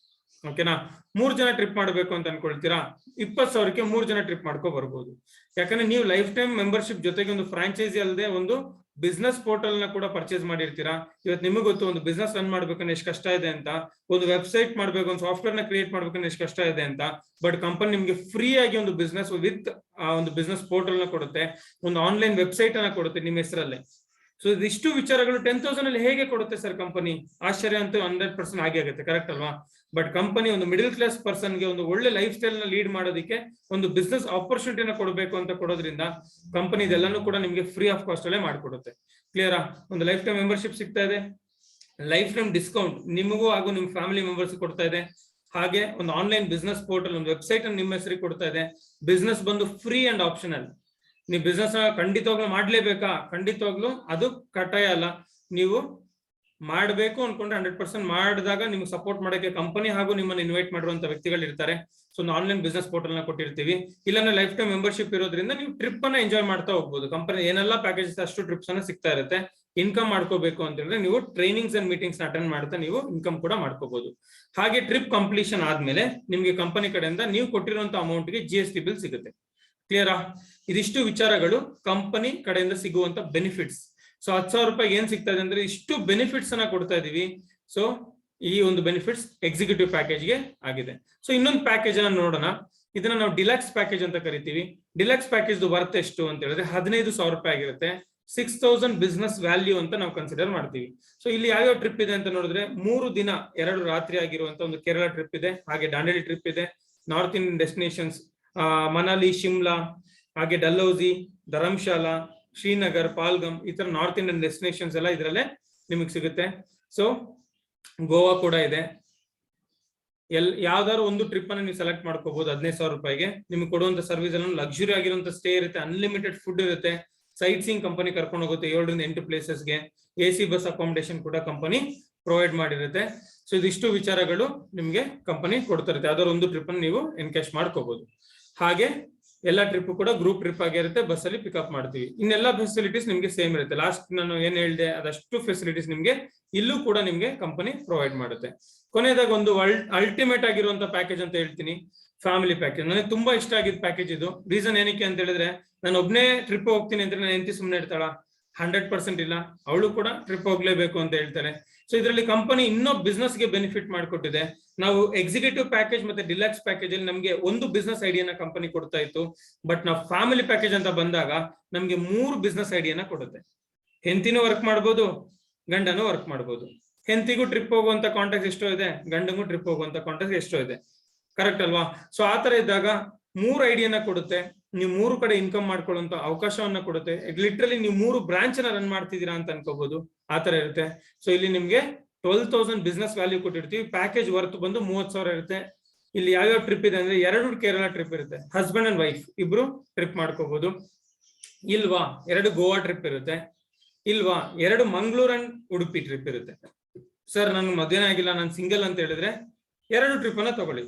ಓಕೆನಾ? 3 ಜನ ಟ್ರಿಪ್ ಮಾಡ್ಬೇಕು ಅಂತ ಅನ್ಕೊಳ್ತೀರಾ, 20,000ಕ್ಕೆ 3 ಜನ ಟ್ರಿಪ್ ಮಾಡ್ಕೊ ಬರ್ಬೋದು. ಯಾಕಂದ್ರೆ ನೀವು ಲೈಫ್ ಟೈಮ್ ಮೆಂಬರ್ಶಿಪ್ ಜೊತೆಗೆ ಒಂದು ಫ್ರಾಂಚೈಸಿ ಅಲ್ಲದೆ ಒಂದು ಬಿಸ್ನೆಸ್ ಪೋರ್ಟಲ್ ನ ಕೂಡ ಪರ್ಚೇಸ್ ಮಾಡಿರ್ತೀರಾ. ಇವತ್ತು ನಿಮಗೆ ಗೊತ್ತು ಒಂದು ಬಿಸ್ನೆಸ್ ರನ್ ಮಾಡ್ಬೇಕಂದ್ರೆ ಎಷ್ಟು ಕಷ್ಟ ಇದೆ ಅಂತ, ಒಂದು ವೆಬ್ಸೈಟ್ ಮಾಡ್ಬೇಕು, ಒಂದು ಸಾಫ್ಟ್ವೇರ್ ನ ಕ್ರಿಯೇಟ್ ಮಾಡ್ಬೇಕಂದ್ರೆ ಎಷ್ಟು ಕಷ್ಟ ಇದೆ ಅಂತ. ಬಟ್ ಕಂಪನಿ ನಿಮ್ಗೆ ಫ್ರೀ ಆಗಿ ಒಂದು ಬಿಸ್ನೆಸ್ ವಿತ್ ಒಂದು ಬಿಸ್ನೆಸ್ ಪೋರ್ಟಲ್ ನ ಕೊಡುತ್ತೆ, ಒಂದು ಆನ್ಲೈನ್ ವೆಬ್ಸೈಟ್ ಅನ್ನ ಕೊಡುತ್ತೆ ನಿಮ್ಮ ಹೆಸರಲ್ಲೇ. ಸೊ ಇದಿಷ್ಟು ವಿಚಾರಗಳು 10,000 ಅಲ್ಲಿ ಹೇಗೆ ಕೊಡುತ್ತೆ ಸರ್ ಕಂಪನಿ? ಆಶ್ಚರ್ಯ ಅಂತೂ 100% ಆಗೇ ಆಗುತ್ತೆ, ಕರೆಕ್ಟ್ ಅಲ್ವಾ? ಬಟ್ ಕಂಪನಿ ಒಂದು ಮಿಡಲ್ ಕ್ಲಾಸ್ ಪರ್ಸನ್ಗೆ ಒಂದು ಒಳ್ಳೆ ಲೈಫ್ ಸ್ಟೈಲ್ ನ ಲೀಡ್ ಮಾಡೋದಕ್ಕೆ ಒಂದು ಬಿಸ್ನೆಸ್ ಆಪರ್ಚುನಿಟಿನ ಕೊಡಬೇಕು ಅಂತ ಕೊಡೋದ್ರಿಂದ ಕಂಪನಿ ಇದೆಲ್ಲಾನು ಕೂಡ ನಿಮ್ಗೆ ಫ್ರೀ ಆಫ್ ಕಾಸ್ಟ್ ಅಲ್ಲೇ ಮಾಡಿಕೊಡುತ್ತೆ. ಕ್ಲಿಯರಾ? ಒಂದು ಲೈಫ್ ಟೈಮ್ ಮೆಂಬರ್ಶಿಪ್ ಸಿಗ್ತಾ ಇದೆ, ಲೈಫ್ ಟೈಮ್ ಡಿಸ್ಕೌಂಟ್ ನಿಮಗೂ ಹಾಗೂ ನಿಮ್ಮ ಫ್ಯಾಮಿಲಿ ಮೆಂಬರ್ಸ್ ಕೊಡ್ತಾ ಇದೆ. ಹಾಗೆ ಒಂದು ಆನ್ಲೈನ್ ಬಿಸ್ನೆಸ್ ಪೋರ್ಟಲ್, ಒಂದು ವೆಬ್ಸೈಟ್ ಅನ್ನು ನಿಮ್ಮ ಹೆಸರಿಗೆ ಕೊಡ್ತಾ ಇದೆ. ಬಿಸ್ನೆಸ್ ಬಂದು ಫ್ರೀ ಅಂಡ್ ಆಪ್ಷನಲ್. ನೀವು ಬಿಸ್ನೆಸ್ ಖಂಡಿತವಾಗ್ಲೂ ಮಾಡ್ಲೇಬೇಕಾ? ಖಂಡಿತವಾಗ್ಲೂ ಅದು ಕಡ್ಡಾಯ ಅಲ್ಲ. ನೀವು ಮಾಡಬೇಕು ಅನ್ಕೊಂಡ್ರೆ 100% ಮಾಡಿದಾಗ ನಿಮ್ಗೆ ಸಪೋರ್ಟ್ ಮಾಡೋಕೆ ಕಂಪನಿ ಹಾಗೂ ನಿಮ್ಮನ್ನು ಇನ್ವೈಟ್ ಮಾಡುವಂತ ವ್ಯಕ್ತಿಗಳು ಇರ್ತಾರೆ. ಸೊ ಒಂದು ಆನ್ಲೈನ್ ಬಿಸ್ನೆಸ್ ಪೋರ್ಟಲ್ ನ ಕೊಟ್ಟಿರ್ತೀವಿ. ಇಲ್ಲಾಂದ್ರೆ ಲೈಫ್ ಟೈಮ್ ಮೆಂಬರ್ಶಿಪ್ ಇರೋದ್ರಿಂದ ನೀವು ಟ್ರಿಪ್ ಅನ್ನ ಎಂಜಾಯ್ ಮಾಡ್ತಾ ಹೋಗ್ಬೋದು. ಕಂಪನಿ ಏನೆಲ್ಲ ಪ್ಯಾಕೇಜಸ್ ಅಷ್ಟು ಟ್ರಿಪ್ಸ್ ಅನ್ನ ಸಿಗ್ತಾ ಇರುತ್ತೆ. ಇನ್ಕಮ್ ಮಾಡ್ಕೋಬೇಕು ಅಂತ ಹೇಳಿದ್ರೆ ನೀವು ಟ್ರೈನಿಂಗ್ಸ್ ಅಂಡ್ ಮೀಟಿಂಗ್ಸ್ ಅಟೆಂಡ್ ಮಾಡ್ತಾ ನೀವು ಇನ್ಕಮ್ ಕೂಡ ಮಾಡ್ಕೋಬಹುದು. ಹಾಗೆ ಟ್ರಿಪ್ ಕಂಪ್ಲೀಷನ್ ಆದ್ಮೇಲೆ ನಿಮ್ಗೆ ಕಂಪನಿ ಕಡೆಯಿಂದ ನೀವು ಕೊಟ್ಟಿರುವಂತ ಅಮೌಂಟ್ ಗೆ GST ಬಿಲ್ ಸಿಗುತ್ತೆ. ಕ್ಲಿಯರಾ? ಇದಿಷ್ಟು ವಿಚಾರಗಳು ಕಂಪನಿ ಕಡೆಯಿಂದ ಸಿಗುವಂತ ಬೆನಿಫಿಟ್ಸ್. ಸೊ 10,000 ರೂಪಾಯಿ ಏನ್ ಸಿಗ್ತಾ ಇದೆ ಅಂದ್ರೆ ಇಷ್ಟು ಬೆನಿಫಿಟ್ಸ್ ಅನ್ನ ಕೊಡ್ತಾ ಇದೀವಿ. ಸೊ ಈ ಒಂದು ಬೆನಿಫಿಟ್ಸ್ ಎಕ್ಸಿಕ್ಯೂಟಿವ್ ಪ್ಯಾಕೇಜ್ಗೆ ಆಗಿದೆ. ಸೊ ಇನ್ನೊಂದು ಪ್ಯಾಕೇಜ್ ಅನ್ನ ನೋಡೋಣ. ಇದನ್ನ ನಾವು ಡಿಲಕ್ಸ್ ಪ್ಯಾಕೇಜ್ ಅಂತ ಕರಿತೀವಿ. ಡಿಲಕ್ಸ್ ಪ್ಯಾಕೇಜ್ ವರ್ತ್ ಎಷ್ಟು ಅಂತ ಹೇಳಿದ್ರೆ 15,000 ರೂಪಾಯಿ ಆಗಿರುತ್ತೆ. 6,000 ಬಿಸ್ನೆಸ್ ವ್ಯಾಲ್ಯೂ ಅಂತ ನಾವು ಕನ್ಸಿಡರ್ ಮಾಡ್ತೀವಿ. ಸೊ ಇಲ್ಲಿ ಯಾವ್ಯಾವ ಟ್ರಿಪ್ ಇದೆ ಅಂತ ನೋಡಿದ್ರೆ 3 ದಿನ 2 ರಾತ್ರಿ ಆಗಿರುವಂತ ಒಂದು ಕೇರಳ ಟ್ರಿಪ್ ಇದೆ, ಹಾಗೆ ದಾಂಡೇಲಿ ಟ್ರಿಪ್ ಇದೆ, north Indian destinations Manali, Shimla, ಹಾಗೆ ಡಲ್ಹೌಸಿ, ಧರ್ಮಶಾಲಾ, ಶ್ರೀನಗರ್, ಪಾಲ್ಗಮ್, ಈ ತರ ನಾರ್ತ್ ಇಂಡಿಯನ್ ಡೆಸ್ಟಿನೇಷನ್ಸ್ ಎಲ್ಲ ಇದರಲ್ಲೇ ನಿಮಗೆ ಸಿಗುತ್ತೆ. ಸೊ ಗೋವಾ ಕೂಡ ಇದೆ. ಯಾವ್ದಾದ್ರು ಒಂದು ಟ್ರಿಪ್ ಅನ್ನ ನೀವು ಸೆಲೆಕ್ಟ್ ಮಾಡ್ಕೋಬಹುದು 15,000 ರೂಪಾಯಿಗೆ. ನಿಮ್ಗೆ ಕೊಡುವಂತ ಸರ್ವಿಸ್ ಎಲ್ಲ ಲಕ್ಸುರಿ ಆಗಿರುವಂತ ಸ್ಟೇ ಇರುತ್ತೆ, ಅನ್ಲಿಮಿಟೆಡ್ ಫುಡ್ ಇರುತ್ತೆ, ಸೈಟ್ ಸೀಯಿಂಗ್ ಕಂಪನಿ ಕರ್ಕೊಂಡು ಹೋಗುತ್ತೆ 7 ರಿಂದ 8 ಪ್ಲೇಸಸ್ಗೆ, AC ಬಸ್ ಅಕಾಮಿಡೇಷನ್ ಕೂಡ ಕಂಪನಿ ಪ್ರೊವೈಡ್ ಮಾಡಿರುತ್ತೆ. ಸೊ ಇದಿಷ್ಟು ವಿಚಾರಗಳು ನಿಮ್ಗೆ ಕಂಪನಿ ಕೊಡ್ತಿರುತ್ತೆ. ಯಾವ್ದಾದ್ರು ಒಂದು ಟ್ರಿಪ್ ಅನ್ನು ನೀವು ಎನ್ಕ್ಯಾಶ್ ಮಾಡ್ಕೋಬಹುದು. ಹಾಗೆ ಎಲ್ಲ ಟ್ರಿಪ್ ಕೂಡ ಗ್ರೂಪ್ ಟ್ರಿಪ್ ಆಗಿರುತ್ತೆ, ಬಸ್ ಅಲ್ಲಿ ಪಿಕಪ್ ಮಾಡ್ತೀವಿ. ಇನ್ನೆಲ್ಲ ಫೆಸಿಲಿಟೀಸ್ ನಿಮ್ಗೆ ಸೇಮ್ ಇರುತ್ತೆ. ಲಾಸ್ಟ್ ನಾನು ಏನ್ ಹೇಳಿದೆ ಅದಷ್ಟು ಫೆಸಿಲಿಟೀಸ್ ನಿಮ್ಗೆ ಇಲ್ಲೂ ಕೂಡ ನಿಮ್ಗೆ ಕಂಪನಿ ಪ್ರೊವೈಡ್ ಮಾಡುತ್ತೆ. ಕೊನೆಯದಾಗ ಒಂದು ಅಲ್ಟಿಮೇಟ್ ಆಗಿರುವಂತ ಪ್ಯಾಕೇಜ್ ಅಂತ ಹೇಳ್ತೀನಿ, ಫ್ಯಾಮಿಲಿ ಪ್ಯಾಕೇಜ್. ನನಗೆ ತುಂಬಾ ಇಷ್ಟ ಆಗಿದ್ದ ಪ್ಯಾಕೇಜ್ ಇದು. ರೀಸನ್ ಏನಕ್ಕೆ ಅಂತ ಹೇಳಿದ್ರೆ ನಾನು ಒಬ್ನೇ ಟ್ರಿಪ್ ಹೋಗ್ತೀನಿ ಅಂದ್ರೆ ನಾನು ಹೆಂಡತಿ ಸುಮ್ಮನೆ ಇರ್ತಾಳ? 100% ಇಲ್ಲ, ಅವಳು ಕೂಡ ಟ್ರಿಪ್ ಹೋಗ್ಲೇಬೇಕು ಅಂತ ಹೇಳ್ತಾರೆ. ಸೊ ಇದರಲ್ಲಿ ಕಂಪನಿ ಇನ್ನೂ ಬಿಸ್ನೆಸ್ ಗೆ ಬೆನಿಫಿಟ್ ಮಾಡಿಕೊಟ್ಟಿದೆ. ನಾವು ಎಕ್ಸಿಕ್ಯೂಟಿವ್ ಪ್ಯಾಕೇಜ್ ಮತ್ತೆ ಡಿಲಕ್ಸ್ ಪ್ಯಾಕೇಜ್ ಅಲ್ಲಿ ನಮಗೆ ಒಂದು ಬಿಸ್ನೆಸ್ ಐಡಿಯಾನ ಕಂಪನಿ ಕೊಡ್ತಾ ಇತ್ತು. ಬಟ್ ನಾವು ಫ್ಯಾಮಿಲಿ ಪ್ಯಾಕೇಜ್ ಅಂತ ಬಂದಾಗ ನಮ್ಗೆ 3 ಬಿಸ್ನೆಸ್ ಐಡಿಯಾನ ಕೊಡುತ್ತೆ. ಹೆಂಡತಿನೂ ವರ್ಕ್ ಮಾಡ್ಬೋದು, ಗಂಡನೂ ವರ್ಕ್ ಮಾಡ್ಬೋದು. ಹೆಂಡತಿಗೂ ಟ್ರಿಪ್ ಹೋಗುವಂತ ಕಾಂಟ್ಯಾಕ್ಟ್ ಎಷ್ಟೋ ಇದೆ, ಗಂಡಗೂ ಟ್ರಿಪ್ ಹೋಗುವಂತ ಕಾಂಟ್ಯಾಕ್ಟ್ ಎಷ್ಟೋ ಇದೆ. ಕರೆಕ್ಟ್ ಅಲ್ವಾ? ಸೊ ಆತರ ಇದ್ದಾಗ 3 ಐಡಿಯಾನ ಕೊಡುತ್ತೆ. ನೀವು 3 ಕಡೆ ಇನ್ಕಮ್ ಮಾಡ್ಕೊಳ್ಳುವಂತ ಅವಕಾಶವನ್ನ ಕೊಡುತ್ತೆ. ಲಿಟ್ರಲಿ ನೀವು 3 ಬ್ರಾಂಚ್ ನ ರನ್ ಮಾಡ್ತಿದ್ದೀರಾ ಅಂತ ಅನ್ಕೋಬಹುದು. ಆತರ ಇರುತ್ತೆ. ಸೊ ಇಲ್ಲಿ ನಿಮ್ಗೆ 12,000 ಬಿಸ್ನೆಸ್ ವ್ಯಾಲ್ಯೂ ಕೊಟ್ಟಿರ್ತೀವಿ. ಪ್ಯಾಕೇಜ್ ವರ್ತ್ ಬಂದು 30,000 ಇರುತ್ತೆ. ಇಲ್ಲಿ ಯಾವ್ಯಾವ ಟ್ರಿಪ್ ಇದೆ ಅಂದ್ರೆ 2 ಕೇರಳ ಟ್ರಿಪ್ ಇರುತ್ತೆ, ಹಸ್ಬೆಂಡ್ ಅಂಡ್ ವೈಫ್ ಇಬ್ರು ಟ್ರಿಪ್ ಮಾಡ್ಕೋಬಹುದು. ಇಲ್ವಾ 2 ಗೋವಾ ಟ್ರಿಪ್ ಇರುತ್ತೆ. ಇಲ್ವಾ 2 ಮಂಗಳೂರು ಅಂಡ್ ಉಡುಪಿ ಟ್ರಿಪ್ ಇರುತ್ತೆ. ಸರ್ ನನ್ ಮದುವೆನೇ ಆಗಿಲ್ಲ, ನಾನು ಸಿಂಗಲ್ ಅಂತ ಹೇಳಿದ್ರೆ 2 ಟ್ರಿಪ್ ಅನ್ನ ತಗೊಳ್ಳಿ.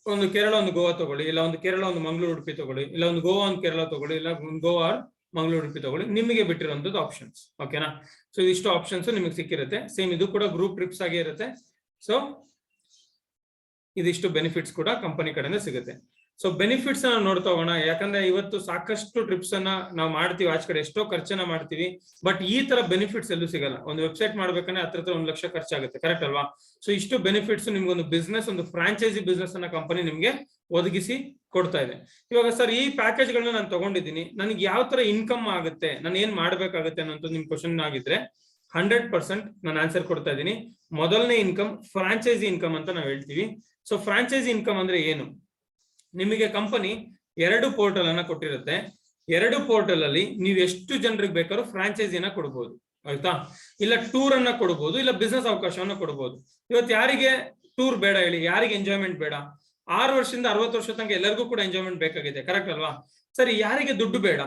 ಒಂದು ಕೇರಳ ಒಂದು ಗೋವಾ ತಗೊಳ್ಳಿ, ಇಲ್ಲ ಒಂದು ಕೇರಳ ಒಂದು ಮಂಗಳೂರು ಉಡುಪಿ ತಗೊಳ್ಳಿ, ಇಲ್ಲ ಒಂದು ಗೋವಾ ಒಂದು ಕೇರಳ ತಗೊಳ್ಳಿ, ಇಲ್ಲ ಗೋವಾ ಮಂಗಳೂರು ಉಡುಪಿ ತಗೊಳ್ಳಿ. ನಿಮಗೆ ಬಿಟ್ಟಿರುವಂತದ್ದು ಆಪ್ಷನ್ಸ್. ಓಕೆನಾ? ಸೊ ಇದಿಷ್ಟು ಆಪ್ಷನ್ಸ್ ನಿಮಗೆ ಸಿಕ್ಕಿರುತ್ತೆ. ಸೇಮ್ ಇದು ಕೂಡ ಗ್ರೂಪ್ ಟ್ರಿಪ್ಸ್ ಆಗೇ ಇರುತ್ತೆ. ಸೊ ಇದಿಷ್ಟು ಬೆನಿಫಿಟ್ಸ್ ಕೂಡ ಕಂಪನಿ ಕಡೆಯಿಂದ ಸಿಗುತ್ತೆ. ಸೊ ಬೆನಿಫಿಟ್ಸ್ ನಾವು ನೋಡ್ತಾ ಹೋಗೋಣ. ಯಾಕಂದ್ರೆ ಇವತ್ತು ಸಾಕಷ್ಟು ಟ್ರಿಪ್ಸ್ ಅನ್ನ ನಾವು ಮಾಡ್ತೀವಿ, ಆಚೆ ಕಡೆ ಎಷ್ಟೋ ಖರ್ಚನ್ನ ಮಾಡ್ತೀವಿ. ಬಟ್ ಈ ತರ ಬೆನಿಫಿಟ್ಸ್ ಎಲ್ಲೂ ಸಿಗಲ್ಲ. ಒಂದು ವೆಬ್ಸೈಟ್ ಮಾಡ್ಬೇಕಂದ್ರೆ ಹತ್ರ 1 ಲಕ್ಷ ಖರ್ಚಾಗುತ್ತೆ. ಕರೆಕ್ಟ್ ಅಲ್ವಾ? ಸೊ ಇಷ್ಟು ಬೆನಿಫಿಟ್ಸ್ ನಿಮ್ಗೆ ಒಂದು ಬಿಸ್ನೆಸ್, ಒಂದು ಫ್ರಾಂಚೈಸಿ ಬಿಸ್ನೆಸ್ ಅನ್ನ ಕಂಪನಿ ನಿಮ್ಗೆ ಒದಗಿಸಿ ಕೊಡ್ತಾ ಇದೆ. ಇವಾಗ ಸರ್ ಈ ಪ್ಯಾಕೇಜ್ ಗಳನ್ನ ನಾನು ತಗೊಂಡಿದ್ದೀನಿ, ನನಗೆ ಯಾವ ತರ ಇನ್ಕಮ್ ಆಗುತ್ತೆ, ನಾನು ಏನ್ ಮಾಡ್ಬೇಕಾಗುತ್ತೆ ಅನ್ನೋದು ನಿಮ್ ಕ್ವಶನ್ ಆಗಿದ್ರೆ 100% ನಾನು ಆನ್ಸರ್ ಕೊಡ್ತಾ ಇದ್ದೀನಿ. ಮೊದಲನೇ ಇನ್ಕಮ್ ಫ್ರಾಂಚೈಸಿ ಇನ್ಕಮ್ ಅಂತ ನಾವು ಹೇಳ್ತೀವಿ. ಸೊ ಫ್ರಾಂಚೈಸಿ ಇನ್ಕಮ್ ಅಂದ್ರೆ ಏನು? ನಿಮಗೆ ಕಂಪನಿ 2 ಪೋರ್ಟಲ್ ಅನ್ನ ಕೊಟ್ಟಿರುತ್ತೆ. 2 ಪೋರ್ಟಲ್ ಅಲ್ಲಿ ನೀವು ಎಷ್ಟು ಜನರಿಗೆ ಬೇಕಾದ್ರೂ ಫ್ರಾಂಚೈಸಿನ ಕೊಡಬಹುದು. ಆಯ್ತಾ? ಇಲ್ಲ ಟೂರ್ ಅನ್ನ ಕೊಡಬಹುದು, ಇಲ್ಲ ಬಿಸ್ನೆಸ್ ಅವಕಾಶವನ್ನ ಕೊಡಬಹುದು. ಇವತ್ತು ಯಾರಿಗೆ ಟೂರ್ ಬೇಡ ಹೇಳಿ? ಯಾರಿಗೆ ಎಂಜಾಯ್ಮೆಂಟ್ ಬೇಡ? 6 ವರ್ಷದಿಂದ 60 ವರ್ಷ ತನಕ ಎಲ್ಲರಿಗೂ ಕೂಡ ಎಂಜಾಯ್ಮೆಂಟ್ ಬೇಕಾಗಿದೆ. ಕರೆಕ್ಟ್ ಅಲ್ವಾ? ಸರಿ, ಯಾರಿಗೆ ದುಡ್ಡು ಬೇಡ?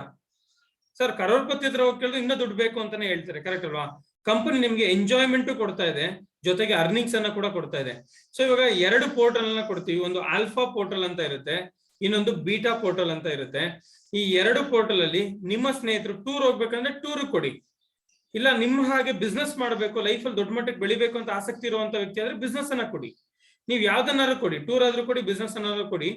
ಸರ್ ಕರೋಡ್ಪತಿ ಹತ್ರ ಹೋಗಿ ಕೇಳಿದ್ರೆ ಇನ್ನೂ ದುಡ್ಡು ಬೇಕು ಅಂತಾನೆ ಹೇಳ್ತಾರೆ. ಕರೆಕ್ಟ್ ಅಲ್ವಾ? ಕಂಪನಿ ನಿಮ್ಗೆ ಎಂಜಾಯ್ಮೆಂಟ್ ಕೊಡ್ತಾ ಇದೆ, ಜೊತೆಗೆ ಅರ್ನಿಂಗ್ಸ್ ಅನ್ನ ಕೂಡ ಕೊಡ್ತಾ ಇದೆ. ಸೊ ಇವಾಗ 2 ಪೋರ್ಟಲ್ ಅನ್ನ ಕೊಡ್ತೀವಿ. ಒಂದು ಆಲ್ಫಾ ಪೋರ್ಟಲ್ ಅಂತ ಇರುತ್ತೆ, ಇನ್ನೊಂದು ಬೀಟಾ ಪೋರ್ಟಲ್ ಅಂತ ಇರುತ್ತೆ. ಈ 2 ಪೋರ್ಟಲ್ ಅಲ್ಲಿ ನಿಮ್ಮ ಸ್ನೇಹಿತರು ಟೂರ್ ಹೋಗ್ಬೇಕಂದ್ರೆ ಟೂರ್ ಕೊಡಿ, ಇಲ್ಲ ನಿಮ್ಮ ಹಾಗೆ ಬಿಸ್ನೆಸ್ ಮಾಡಬೇಕು, ಲೈಫ್ ಅಲ್ಲಿ ದೊಡ್ಡ ಮಟ್ಟಕ್ಕೆ ಬೆಳಿಬೇಕು ಅಂತ ಆಸಕ್ತಿ ಇರುವಂತ ವ್ಯಕ್ತಿ ಆದ್ರೆ ಬಿಸ್ನೆಸ್ ಅನ್ನ ಕೊಡಿ. ನೀವು ಯಾವ್ದನ್ನಾರು ಕೊಡಿ, ಟೂರ್ ಆದ್ರೂ ಕೊಡಿ, ಬಿಸ್ನೆಸ್ ಅನ್ನಾದ್ರೂ ಕೊಡಿ.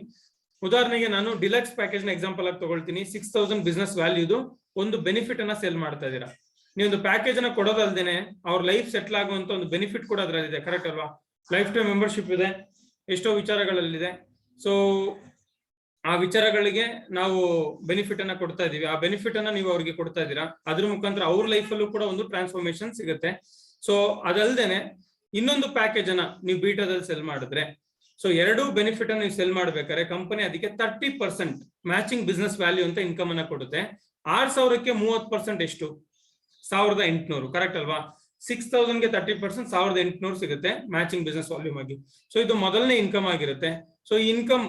ಉದಾಹರಣೆಗೆ ನಾನು ಡಿಲಕ್ಸ್ ಪ್ಯಾಕೇಜ್ ನ ಎಕ್ಸಾಂಪಲ್ ಆಗಿ ತಗೊಳ್ತೀನಿ. 6,000 ಬಿಸ್ನೆಸ್ ವ್ಯಾಲ್ಯೂದು ಒಂದು ಬೆನಿಫಿಟ್ ಅನ್ನ ಸೇಲ್ ಮಾಡ್ತಾ ಇದೀರಾ. ನೀವೊಂದು ಪ್ಯಾಕೇಜ್ ಅನ್ನ ಕೊಡೋದಲ್ದೇನೆ ಅವ್ರ ಲೈಫ್ ಸೆಟ್ಲ್ ಆಗುವಂತ ಒಂದು ಬೆನಿಫಿಟ್ ಕೂಡ ಅದರಲ್ಲಿದೆ. ಕರೆಕ್ಟ್ ಅಲ್ವಾ? ಲೈಫ್ ಟೈಮ್ ಮೆಂಬರ್ಶಿಪ್ ಇದೆ, ಎಷ್ಟೋ ವಿಚಾರಗಳಲ್ಲಿದೆ. ಸೊ ಆ ವಿಚಾರಗಳಿಗೆ ನಾವು ಬೆನಿಫಿಟ್ ಅನ್ನ ಕೊಡ್ತಾ ಇದೀವಿ. ಆ ಬೆನಿಫಿಟ್ ಅನ್ನ ನೀವು ಅವ್ರಿಗೆ ಕೊಡ್ತಾ ಇದ್ದೀರಾ. ಅದ್ರ ಮುಖಾಂತರ ಅವ್ರ ಲೈಫ್ ಅಲ್ಲೂ ಕೂಡ ಒಂದು ಟ್ರಾನ್ಸ್ಫಾರ್ಮೇಶನ್ ಸಿಗುತ್ತೆ. ಸೊ ಅದಲ್ದೇನೆ ಇನ್ನೊಂದು ಪ್ಯಾಕೇಜ್ ಅನ್ನ ನೀವು ಬೀಟಾದಲ್ಲಿ ಸೆಲ್ ಮಾಡಿದ್ರೆ, ಸೊ 2 ಬೆನಿಫಿಟ್ ಅನ್ನು ನೀವು ಸೆಲ್ ಮಾಡ್ಬೇಕಾದ್ರೆ ಕಂಪನಿ ಅದಕ್ಕೆ 30% ಮ್ಯಾಚಿಂಗ್ ಬಿಸ್ನೆಸ್ ವ್ಯಾಲ್ಯೂ ಅಂತ ಇನ್ಕಮ್ ಅನ್ನ ಕೊಡುತ್ತೆ. 6,000ಕ್ಕೆ 30% ಎಷ್ಟು? 1,800. ಕರೆಕ್ಟ್ ಅಲ್ವಾ? 6,000ಗೆ 30% 1,800 ಸಿಗುತ್ತೆ ಮ್ಯಾಚಿಂಗ್ ಬಿಸ್ನೆಸ್ ವಾಲ್ಯೂಮ್ ಆಗಿ. ಸೊ ಇದು ಮೊದಲನೇ ಇನ್ಕಮ್ ಆಗಿರುತ್ತೆ. ಸೊ ಈ ಇನ್ಕಮ್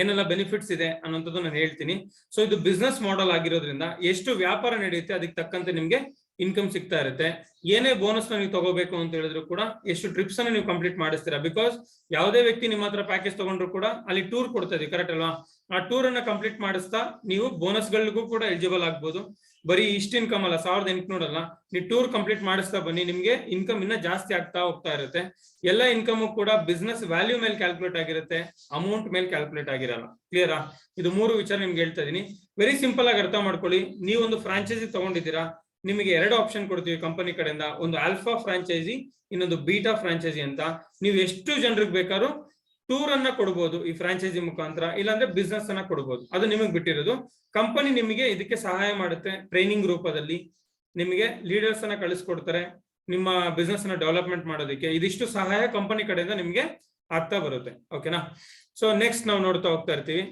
ಏನೆಲ್ಲ ಬೆನಿಫಿಟ್ಸ್ ಇದೆ ಅನ್ನೋಂಥದ್ದು ನಾನು ಹೇಳ್ತೀನಿ. ಸೊ ಇದು ಬಿಸ್ನೆಸ್ ಮಾಡೆಲ್ ಆಗಿರೋದ್ರಿಂದ ಎಷ್ಟು ವ್ಯಾಪಾರ ನಡೆಯುತ್ತೆ ಅದಕ್ಕೆ ತಕ್ಕಂತೆ ನಿಮ್ಗೆ ಇನ್ಕಮ್ ಸಿಗ್ತಾ ಇರುತ್ತೆ. ಏನೇ ಬೋನಸ್ ನೀವು ತಗೋಬೇಕು ಅಂತ ಹೇಳಿದ್ರು ಕೂಡ ಎಷ್ಟು ಟ್ರಿಪ್ಸ್ ಅನ್ನು ನೀವು ಕಂಪ್ಲೀಟ್ ಮಾಡಿಸ್ತೀರಾ. ಬಿಕಾಸ್ ಯಾವುದೇ ವ್ಯಕ್ತಿ ನಿಮ್ಮ ಹತ್ರ ಪ್ಯಾಕೇಜ್ ತಗೊಂಡ್ರು ಕೂಡ ಅಲ್ಲಿ ಟೂರ್ ಕೊಡ್ತಾ ಇದೀವಿ, ಕರೆಕ್ಟ್ ಅಲ್ವಾ? ಆ ಟೂರ್ ಅನ್ನ ಕಂಪ್ಲೀಟ್ ಮಾಡಿಸ್ತಾ ನೀವು ಬೋನಸ್ ಗಳಿಗೂ ಕೂಡ ಎಲಿಜಿಬಲ್ ಆಗ್ಬೋದು. ಬರೀ ಇಷ್ಟು ಇನ್ಕಮ್ ಅಲ್ಲ, 1800 ಅಲ್ಲ, ನೀವು ಟೂರ್ ಕಂಪ್ಲೀಟ್ ಮಾಡಿಸ್ತಾ ಬನ್ನಿ, ನಿಮ್ಗೆ ಇನ್ಕಮ್ ಇನ್ನ ಜಾಸ್ತಿ ಆಗ್ತಾ ಹೋಗ್ತಾ ಇರುತ್ತೆ. ಎಲ್ಲ ಇನ್ಕಮ್ ಕೂಡ ಬಿಸ್ನೆಸ್ ವ್ಯಾಲ್ಯೂ ಮೇಲೆ ಕ್ಯಾಲ್ಕುಲೇಟ್ ಆಗಿರುತ್ತೆ, ಅಮೌಂಟ್ ಮೇಲೆ ಕ್ಯಾಲ್ಕುಲೇಟ್ ಆಗಿರಲ್ಲ. ಕ್ಲಿಯರಾ? ಇದು 3 ವಿಚಾರ ನಿಮ್ಗೆ ಹೇಳ್ತಾ ಇದೀನಿ. ವೆರಿ ಸಿಂಪಲ್ ಆಗಿ ಅರ್ಥ ಮಾಡ್ಕೊಳ್ಳಿ. ನೀವೊಂದು ಫ್ರಾಂಚೈಸಿ ತಗೊಂಡಿದ್ದೀರಾ, ನಿಮಗೆ 2 ಆಪ್ಷನ್ ಕೊಡ್ತೀವಿ ಕಂಪನಿ ಕಡೆಯಿಂದ, ಒಂದು ಆಲ್ಫಾ ಫ್ರಾಂಚೈಸಿ, ಇನ್ನೊಂದು ಬೀಟಾ ಫ್ರಾಂಚೈಸಿ ಅಂತ. ನೀವು ಎಷ್ಟು ಜನರಿಗೆ ಬೇಕಾದ್ರೂ ಟೂರ್ ಅನ್ನ ಕೊಡ್ಬೋದು ಈ ಫ್ರಾಂಚೈಸಿ ಮುಖಾಂತರ, ಇಲ್ಲಾಂದ್ರೆ ಬಿಸ್ನೆಸ್ ಅನ್ನ ಕೊಡ್ಬೋದು, ಅದು ನಿಮಗೆ ಬಿಟ್ಟಿರೋದು. ಕಂಪನಿ ನಿಮಗೆ ಇದಕ್ಕೆ ಸಹಾಯ ಮಾಡುತ್ತೆ ಟ್ರೈನಿಂಗ್ ರೂಪದಲ್ಲಿ, ನಿಮಗೆ ಲೀಡರ್ಸ್ ಅನ್ನ ಕಳಿಸ್ಕೊಡ್ತಾರೆ ನಿಮ್ಮ ಬಿಸ್ನೆಸ್ ಅನ್ನ ಡೆವಲಪ್ಮೆಂಟ್ ಮಾಡೋದಕ್ಕೆ. ಇದಿಷ್ಟು ಸಹಾಯ ಕಂಪನಿ ಕಡೆಯಿಂದ ನಿಮ್ಗೆ ಆಗ್ತಾ ಬರುತ್ತೆ. ಓಕೆನಾ? ಸೊ ನೆಕ್ಸ್ಟ್ ನಾವು ನೋಡ್ತಾ ಹೋಗ್ತಾ ಇರ್ತೀವಿ.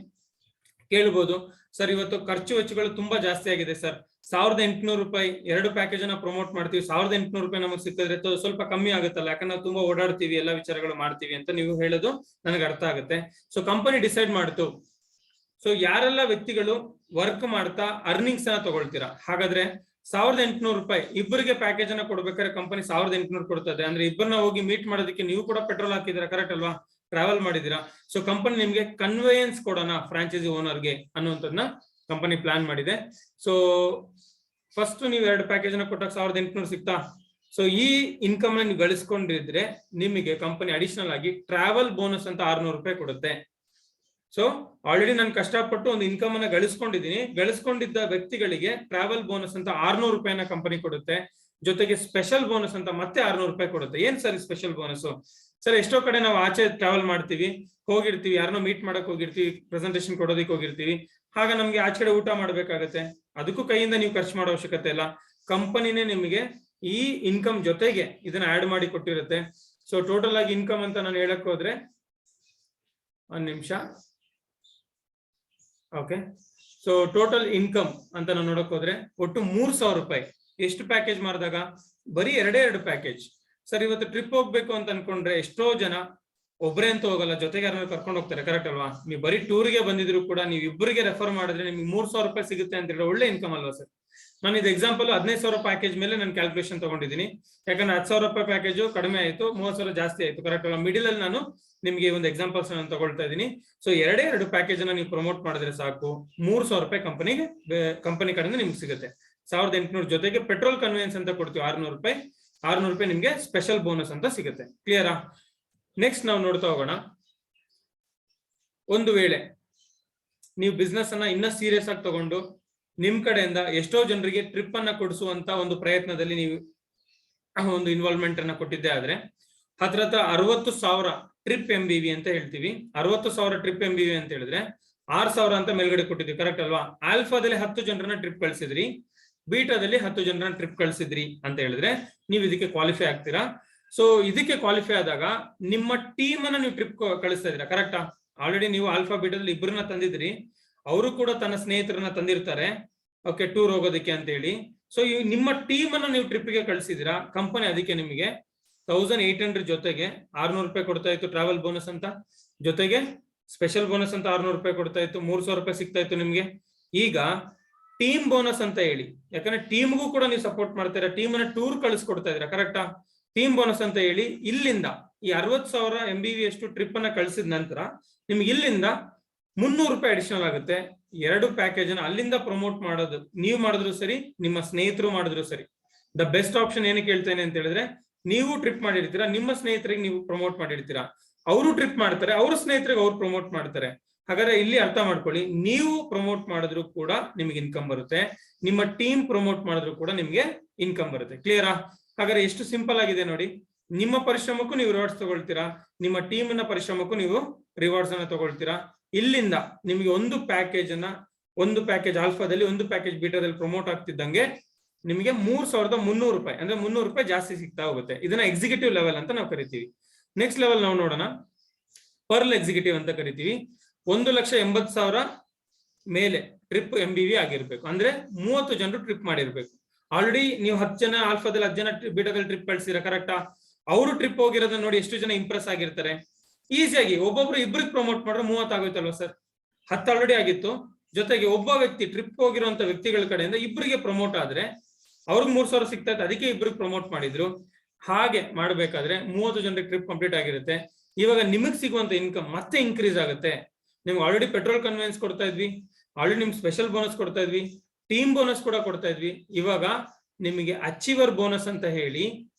ಕೇಳ್ಬೋದು, ಸರ್ ಇವತ್ತು ಖರ್ಚು ವೆಚ್ಚಗಳು ತುಂಬಾ ಜಾಸ್ತಿ ಆಗಿದೆ ಸರ್, 1800 ರೂಪಾಯಿ 2 ಪ್ಯಾಕೇಜ್ ಅನ್ನ ಪ್ರಮೋಟ್ ಮಾಡ್ತೀವಿ, 1800 ರೂಪಾಯಿ ನಮಗೆ ಸಿಕ್ಕಿದ್ರೆ ಸ್ವಲ್ಪ ಕಮ್ಮಿ ಆಗುತ್ತಲ್ಲ, ಯಾಕಂದ್ರೆ ನಾವು ತುಂಬಾ ಓಡಾಡ್ತೀವಿ, ಎಲ್ಲ ವಿಚಾರಗಳು ಮಾಡ್ತೀವಿ ಅಂತ ನೀವು ಹೇಳೋದು ನನಗೆ ಅರ್ಥ ಆಗುತ್ತೆ. ಸೊ ಕಂಪನಿ ಡಿಸೈಡ್ ಮಾಡ್ತು, ಸೊ ಯಾರೆಲ್ಲ ವ್ಯಕ್ತಿಗಳು ವರ್ಕ್ ಮಾಡ್ತಾ ಅರ್ನಿಂಗ್ಸ್ ಅನ್ನ ತಗೊಳ್ತೀರಾ, ಹಾಗಾದ್ರೆ 1800 ರೂಪಾಯಿ ಇಬ್ಬರಿಗೆ ಪ್ಯಾಕೇಜ್ ಅನ್ನ ಕೊಡ್ಬೇಕಾದ್ರೆ ಕಂಪನಿ 1800 ಕೊಡ್ತದೆ. ಅಂದ್ರೆ ಇಬ್ಬರನ್ನ ಹೋಗಿ ಮೀಟ್ ಮಾಡೋದಕ್ಕೆ ನೀವು ಕೂಡ ಪೆಟ್ರೋಲ್ ಹಾಕಿದ್ದೀರಾ, ಕರೆಕ್ಟ್ ಅಲ್ವಾ? ಟ್ರಾವೆಲ್ ಮಾಡಿದೀರಾ. ಸೊ ಕಂಪನಿ ನಿಮ್ಗೆ ಕನ್ವೇಯನ್ಸ್ ಕೊಡೋಣ ಫ್ರಾಂಚೈಸಿ ಓನರ್ಗೆ ಅನ್ನುವಂಥದ್ದನ್ನ ಕಂಪನಿ ಪ್ಲಾನ್ ಮಾಡಿದೆ. ಸೊ ಫಸ್ಟ್ ನೀವು 2 ಪ್ಯಾಕೇಜ್ ಅನ್ನ ಕೊಟ್ಟಾಗ 1800 ಸಿಗ್ತಾ. ಸೊ ಈ ಇನ್ಕಮ್ ನೀವು ಗಳಿಸ್ಕೊಂಡಿದ್ರೆ ನಿಮಗೆ ಕಂಪನಿ ಅಡಿಷನಲ್ ಆಗಿ ಟ್ರಾವೆಲ್ ಬೋನಸ್ ಅಂತ 600 ರೂಪಾಯಿ ಕೊಡುತ್ತೆ. ಸೊ ಆಲ್ರೆಡಿ ನಾನು ಕಷ್ಟಪಟ್ಟು ಒಂದು ಇನ್ಕಮ್ ಅನ್ನ ಗಳಿಸ್ಕೊಂಡಿದ್ದ ವ್ಯಕ್ತಿಗಳಿಗೆ ಟ್ರಾವೆಲ್ ಬೋನಸ್ ಅಂತ 600 ರೂಪಾಯಿನ ಕಂಪನಿ ಕೊಡುತ್ತೆ. ಜೊತೆಗೆ ಸ್ಪೆಷಲ್ ಬೋನಸ್ ಅಂತ ಮತ್ತೆ 600 ರೂಪಾಯಿ ಕೊಡುತ್ತೆ. ಏನ್ ಸರ್ ಸ್ಪೆಷಲ್ ಬೋನಸ್? ಸರ್ ಎಷ್ಟೋ ಕಡೆ ನಾವು ಆಚೆ ಟ್ರಾವೆಲ್ ಮಾಡ್ತೀವಿ, ಹೋಗಿರ್ತೀವಿ, ಯಾರನ್ನೋ ಮೀಟ್ ಮಾಡಕ್ ಹೋಗಿರ್ತೀವಿ, ಪ್ರೆಸೆಂಟೇಶನ್ ಕೊಡೋದಕ್ಕೆ ಹೋಗಿರ್ತೀವಿ, ಆಗ ನಮ್ಗೆ ಆಚೆ ಕಡೆ ಊಟ ಮಾಡ್ಬೇಕಾಗತ್ತೆ, ಅದಕ್ಕೂ ಕೈಯಿಂದ ನೀವು ಖರ್ಚು ಮಾಡೋ ಅವಶ್ಯಕತೆ ಇಲ್ಲ. ಕಂಪನಿನೇ ನಿಮಗೆ ಈ ಇನ್ಕಮ್ ಜೊತೆಗೆ ಇದನ್ನ ಆಡ್ ಮಾಡಿ ಕೊಟ್ಟಿರುತ್ತೆ. ಸೊ ಟೋಟಲ್ ಆಗಿ ಇನ್ಕಮ್ ಅಂತ ನಾನು ಹೇಳಕ್ ಹೋದ್ರೆ, ಒಂದ್ ನಿಮಿಷ. ಓಕೆ, ಸೊ ಟೋಟಲ್ ಇನ್ಕಮ್ ಅಂತ ನಾನು ನೋಡಕ್ ಹೋದ್ರೆ ಒಟ್ಟು 3000 ರೂಪಾಯಿ. ಎಷ್ಟು ಪ್ಯಾಕೇಜ್ ಮಾಡಿದಾಗ? ಬರೀ 2 ಪ್ಯಾಕೇಜ್. ಸರ್ ಇವತ್ತು ಟ್ರಿಪ್ ಹೋಗ್ಬೇಕು ಅಂತ ಅನ್ಕೊಂಡ್ರೆ ಎಷ್ಟೋ ಜನ ಒಬ್ಬರೇ ಅಂತ ಹೋಗಲ್ಲ, ಜೊತೆಗೆ ಯಾರನ್ನ ಕರ್ಕೊಂಡು ಹೋಗ್ತಾರೆ, ಕರೆಕ್ಟ್ ಅಲ್ವಾ? ನೀವು ಬರೀ ಟೂರ್ಗೆ ಬಂದಿದ್ರು ಕೂಡ ನೀವು ಇಬ್ಬರಿಗೆ ರೆಫರ್ ಮಾಡಿದ್ರೆ ನಿಮ್ಗೆ 3000 ರೂಪಾಯಿ ಸಿಗುತ್ತೆ ಅಂತ ಹೇಳಿದ್ರೆ ಒಳ್ಳೆ ಇನ್ಕಮ್ ಅಲ್ವಾ ಸರ್? ನಾನು ಇದು ಎಕ್ಸಾಂಪಲ್ 15,000 ಪ್ಯಾಕೇಜ್ ಮೇಲೆ ನಾನು ಕ್ಯಾಲ್ಕುಲೇಷನ್ ತಗೊಂಡಿದ್ದೀನಿ. ಯಾಕಂದ್ರೆ 10,000 ರೂಪಾಯಿ ಪ್ಯಾಕೇಜು ಕಡಿಮೆ ಆಯ್ತು, 30,000 ಜಾಸ್ತಿ ಆಯ್ತು, ಕರೆಕ್ಟ್ ಅಲ್ವಾ? ಮಿಡಿಲ್ ಅಲ್ಲಿ ನಾನು ನಿಮ್ಗೆ ಒಂದು ಎಕ್ಸಾಂಪಲ್ಸ್ ನಾನು ತಗೊಳ್ತಾ ಇದ್ದೀನಿ. ಸೊ 2 ಪ್ಯಾಕೇಜ್ ಅನ್ನ ನೀವು ಪ್ರಮೋಟ್ ಮಾಡಿದ್ರೆ ಸಾಕು, 3000 ರೂಪಾಯಿ ಕಂಪನಿ ಕಡೆಯಿಂದ ನಿಮ್ಗೆ ಸಿಗುತ್ತೆ. 1800 ಜೊತೆಗೆ ಪೆಟ್ರೋಲ್ ಕನ್ವೇನ್ಸ್ ಅಂತ ಕೊಡ್ತೀವಿ 600 ರೂಪಾಯಿ. 600 ರೂಪಾಯಿ ನಿಮ್ಗೆ ಸ್ಪೆಷಲ್ ಬೋನಸ್ ಅಂತ ಸಿಗುತ್ತೆ. ಕ್ಲಿಯರಾ? ನೆಕ್ಸ್ಟ್ ನಾವು ನೋಡ್ತಾ ಹೋಗೋಣ. ಒಂದು ವೇಳೆ ನೀವು ಬಿಸ್ನೆಸ್ ಅನ್ನ ಇನ್ನ ಸೀರಿಯಸ್ ಆಗಿ ತಗೊಂಡು ನಿಮ್ ಕಡೆಯಿಂದ ಎಷ್ಟೋ ಜನರಿಗೆ ಟ್ರಿಪ್ ಅನ್ನ ಕೊಡಿಸುವಂತ ಒಂದು ಪ್ರಯತ್ನದಲ್ಲಿ ನೀವು ಒಂದು ಇನ್ವಾಲ್ವ್ಮೆಂಟ್ ಅನ್ನ ಕೊಟ್ಟಿದ್ದೆ ಆದ್ರೆ, ಹತ್ರ 60,000 ಟ್ರಿಪ್ MBV ಅಂತ ಹೇಳ್ತೀವಿ. 60,000 ಟ್ರಿಪ್ MBV ಅಂತ ಹೇಳಿದ್ರೆ 6,000 ಅಂತ ಮೇಲ್ಗಡೆ ಕೊಟ್ಟಿದ್ವಿ, ಕರೆಕ್ಟ್ ಅಲ್ವಾ? ಆಲ್ಫಾದಲ್ಲಿ 10 ಜನರನ್ನ ಟ್ರಿಪ್ ಕಳಿಸಿದ್ರಿ, ಬೀಟಾದಲ್ಲಿ 10 ಜನರನ್ನ ಟ್ರಿಪ್ ಕಳಿಸಿದ್ರಿ ಅಂತ ಹೇಳಿದ್ರೆ ನೀವು ಇದಕ್ಕೆ ಕ್ವಾಲಿಫೈ ಆಗ್ತೀರಾ. ಸೊ ಇದಕ್ಕೆ ಕ್ವಾಲಿಫೈ ಆದಾಗ ನಿಮ್ಮ ಟೀಮ್ ಅನ್ನ ನೀವು ಟ್ರಿಪ್ ಕಳಿಸ್ತಾ ಇದ್ದೀರಾ, ಕರೆಕ್ಟಾ? ಆಲ್ರೆಡಿ ನೀವು ಆಲ್ಫಾ ಬೀಟಾದಲ್ಲಿ ಇಬ್ಬರನ್ನ ತಂದಿದ್ರಿ, ಅವರು ಕೂಡ ತನ್ನ ಸ್ನೇಹಿತರನ್ನ ತಂದಿರ್ತಾರೆ, ಓಕೆ, ಟೂರ್ ಹೋಗೋದಕ್ಕೆ ಅಂತ ಹೇಳಿ. ಸೊ ನಿಮ್ಮ ಟೀಮ್ ಅನ್ನ ನೀವು ಟ್ರಿಪ್ ಗೆ ಕಳಿಸಿದಿರಾ, ಕಂಪನಿ ಅದಕ್ಕೆ ನಿಮಗೆ 1800 ಜೊತೆಗೆ 600 ರೂಪಾಯಿ ಕೊಡ್ತಾ ಇತ್ತು ಟ್ರಾವೆಲ್ ಬೋನಸ್ ಅಂತ, ಜೊತೆಗೆ ಸ್ಪೆಷಲ್ ಬೋನಸ್ ಅಂತ 600 ರೂಪಾಯಿ ಕೊಡ್ತಾ ಇತ್ತು, 3000 ರೂಪಾಯಿ ಸಿಗ್ತಾ ಇತ್ತು ನಿಮ್ಗೆ. ಈಗ ಟೀಮ್ ಬೋನಸ್ ಅಂತ ಹೇಳಿ, ಯಾಕಂದ್ರೆ ಟೀಮ್ಗೂ ಕೂಡ ನೀವು ಸಪೋರ್ಟ್ ಮಾಡ್ತೀರಾ, ಟೀಮ್ ಅನ್ನ ಟೂರ್ ಕಳಿಸ್ಕೊಡ್ತಾ ಇದೀರಾ, ಕರೆಕ್ಟಾ? ಟೀಮ್ ಬೋನಸ್ ಅಂತ ಹೇಳಿ ಇಲ್ಲಿಂದ ಈ 60,000 MBV ಅಷ್ಟು ಟ್ರಿಪ್ ಅನ್ನ ಕಳಿಸಿದ ನಂತರ ನಿಮ್ಗೆ ಇಲ್ಲಿಂದ 300 ರೂಪಾಯಿ ಅಡಿಷನಲ್ ಆಗುತ್ತೆ. 2 ಪ್ಯಾಕೇಜ್ ಅನ್ನ ಅಲ್ಲಿಂದ ಪ್ರಮೋಟ್ ಮಾಡೋದು ನೀವು ಮಾಡಿದ್ರು ಸರಿ, ನಿಮ್ಮ ಸ್ನೇಹಿತರು ಮಾಡಿದ್ರು ಸರಿ. ದ ಬೆಸ್ಟ್ ಆಪ್ಷನ್ ಏನಕ್ಕೆ ಹೇಳ್ತೇನೆ ಅಂತ ಹೇಳಿದ್ರೆ, ನೀವು ಟ್ರಿಪ್ ಮಾಡಿರ್ತೀರಾ, ನಿಮ್ಮ ಸ್ನೇಹಿತರಿಗೆ ನೀವು ಪ್ರಮೋಟ್ ಮಾಡಿರ್ತೀರಾ, ಅವರು ಟ್ರಿಪ್ ಮಾಡ್ತಾರೆ, ಅವ್ರ ಸ್ನೇಹಿತರಿಗೆ ಅವ್ರು ಪ್ರಮೋಟ್ ಮಾಡ್ತಾರೆ. ಹಾಗಾದ್ರೆ ಇಲ್ಲಿ ಅರ್ಥ ಮಾಡ್ಕೊಳ್ಳಿ, ನೀವು ಪ್ರಮೋಟ್ ಮಾಡಿದ್ರು ಕೂಡ ನಿಮ್ಗೆ ಇನ್ಕಮ್ ಬರುತ್ತೆ, ನಿಮ್ಮ ಟೀಮ್ ಪ್ರಮೋಟ್ ಮಾಡಿದ್ರು ಕೂಡ ನಿಮ್ಗೆ ಇನ್ಕಮ್ ಬರುತ್ತೆ. ಕ್ಲಿಯರಾ? ಹಾಗಾದ್ರೆ ಎಷ್ಟು ಸಿಂಪಲ್ ಆಗಿದೆ ನೋಡಿ. ನಿಮ್ಮ ಪರಿಶ್ರಮಕ್ಕೂ ನೀವು ರಿವಾರ್ಡ್ಸ್ ತಗೊಳ್ತೀರಾ, ನಿಮ್ಮ ಟೀಮ್ ನ ಪರಿಶ್ರಮಕ್ಕೂ ನೀವು ರಿವಾರ್ಡ್ಸ್ ಅನ್ನ ತಗೊಳ್ತೀರಾ. ಇಲ್ಲಿಂದ ನಿಮ್ಗೆ ಒಂದು ಪ್ಯಾಕೇಜ್ ಆಲ್ಫಾದಲ್ಲಿ, ಒಂದು ಪ್ಯಾಕೇಜ್ ಬೀಟಾದಲ್ಲಿ ಪ್ರಮೋಟ್ ಆಗ್ತಿದ್ದಂಗೆ ನಿಮಗೆ 3,300 ರೂಪಾಯಿ, ಅಂದ್ರೆ 300 ರೂಪಾಯಿ ಜಾಸ್ತಿ ಸಿಗ್ತಾ ಹೋಗುತ್ತೆ. ಇದನ್ನ ಎಕ್ಸಿಕ್ಯೂಟಿವ್ ಲೆವೆಲ್ ಅಂತ ನಾವು ಕರಿತೀವಿ. ನೆಕ್ಸ್ಟ್ ಲೆವೆಲ್ ನಾವು ನೋಡೋಣ, ಪರ್ಲ್ ಎಕ್ಸಿಕ್ಯೂಟಿವ್ ಅಂತ ಕರಿತೀವಿ. 1,80,000 ಮೇಲೆ ಟ್ರಿಪ್ MBV ಆಗಿರ್ಬೇಕು, ಅಂದ್ರೆ 30 ಜನರು ಟ್ರಿಪ್ ಮಾಡಿರ್ಬೇಕು. ಆಲ್ರೆಡಿ ನೀವು 10 ಜನ ಆಲ್ಫಾದಲ್ಲಿ 10 ಜನ ಬೀಟಾದಲ್ಲಿ ಟ್ರಿಪ್ ಕಳ್ಸಿರ, ಕರೆಕ್ಟಾ? ಅವರು ಟ್ರಿಪ್ ಹೋಗಿರೋದನ್ನ ನೋಡಿ ಎಷ್ಟು ಜನ ಇಂಪ್ರೆಸ್ ಆಗಿರ್ತಾರೆ. ಈಸಿಯಾಗಿ ಒಬ್ಬೊಬ್ರು ಇಬ್ಬರಿಗೆ ಪ್ರಮೋಟ್ ಮಾಡಿದ್ರೆ 30 ಆಗೋಯ್ತಲ್ವಾ ಸರ್? 10 ಆಲ್ರೆಡಿ ಆಗಿತ್ತು, ಜೊತೆಗೆ ಒಬ್ಬ ವ್ಯಕ್ತಿ ಟ್ರಿಪ್ ಹೋಗಿರುವಂತ ವ್ಯಕ್ತಿಗಳ ಕಡೆಯಿಂದ ಇಬ್ಬರಿಗೆ ಪ್ರಮೋಟ್ ಆದ್ರೆ ಅವ್ರಿಗೆ 3,000 ಸಿಗ್ತಾ ಇತ್ತು, ಅದಕ್ಕೆ ಇಬ್ರಿಗೆ ಪ್ರಮೋಟ್ ಮಾಡಿದ್ರು. ಹಾಗೆ ಮಾಡ್ಬೇಕಾದ್ರೆ 30 ಜನರಿಗೆ ಟ್ರಿಪ್ ಕಂಪ್ಲೀಟ್ ಆಗಿರುತ್ತೆ. ಇವಾಗ ನಿಮಗ್ ಸಿಗುವಂತ ಇನ್ಕಮ್ ಮತ್ತೆ ಇನ್ಕ್ರೀಸ್ ಆಗುತ್ತೆ. ನಿಮ್ಗೆ ಆಲ್ರೆಡಿ ಪೆಟ್ರೋಲ್ ಕನ್ವೆನ್ಸ್ ಕೊಡ್ತಾ ಇದ್ವಿ, ಆಲ್ರೆಡಿ ನಿಮ್ಗೆ ಸ್ಪೆಷಲ್ ಬೋನಸ್ ಕೊಡ್ತಾ ಇದ್ವಿ, ಟೀಮ್ ಬೋನಸ್ ಕೂಡ ಕೊಡ್ತಾ ಇದ್ವಿ. ಇವಾಗ ನಿಮಗೆ ಅಚೀವರ್ ಬೋನಸ್ ಅಂತ ಹೇಳಿ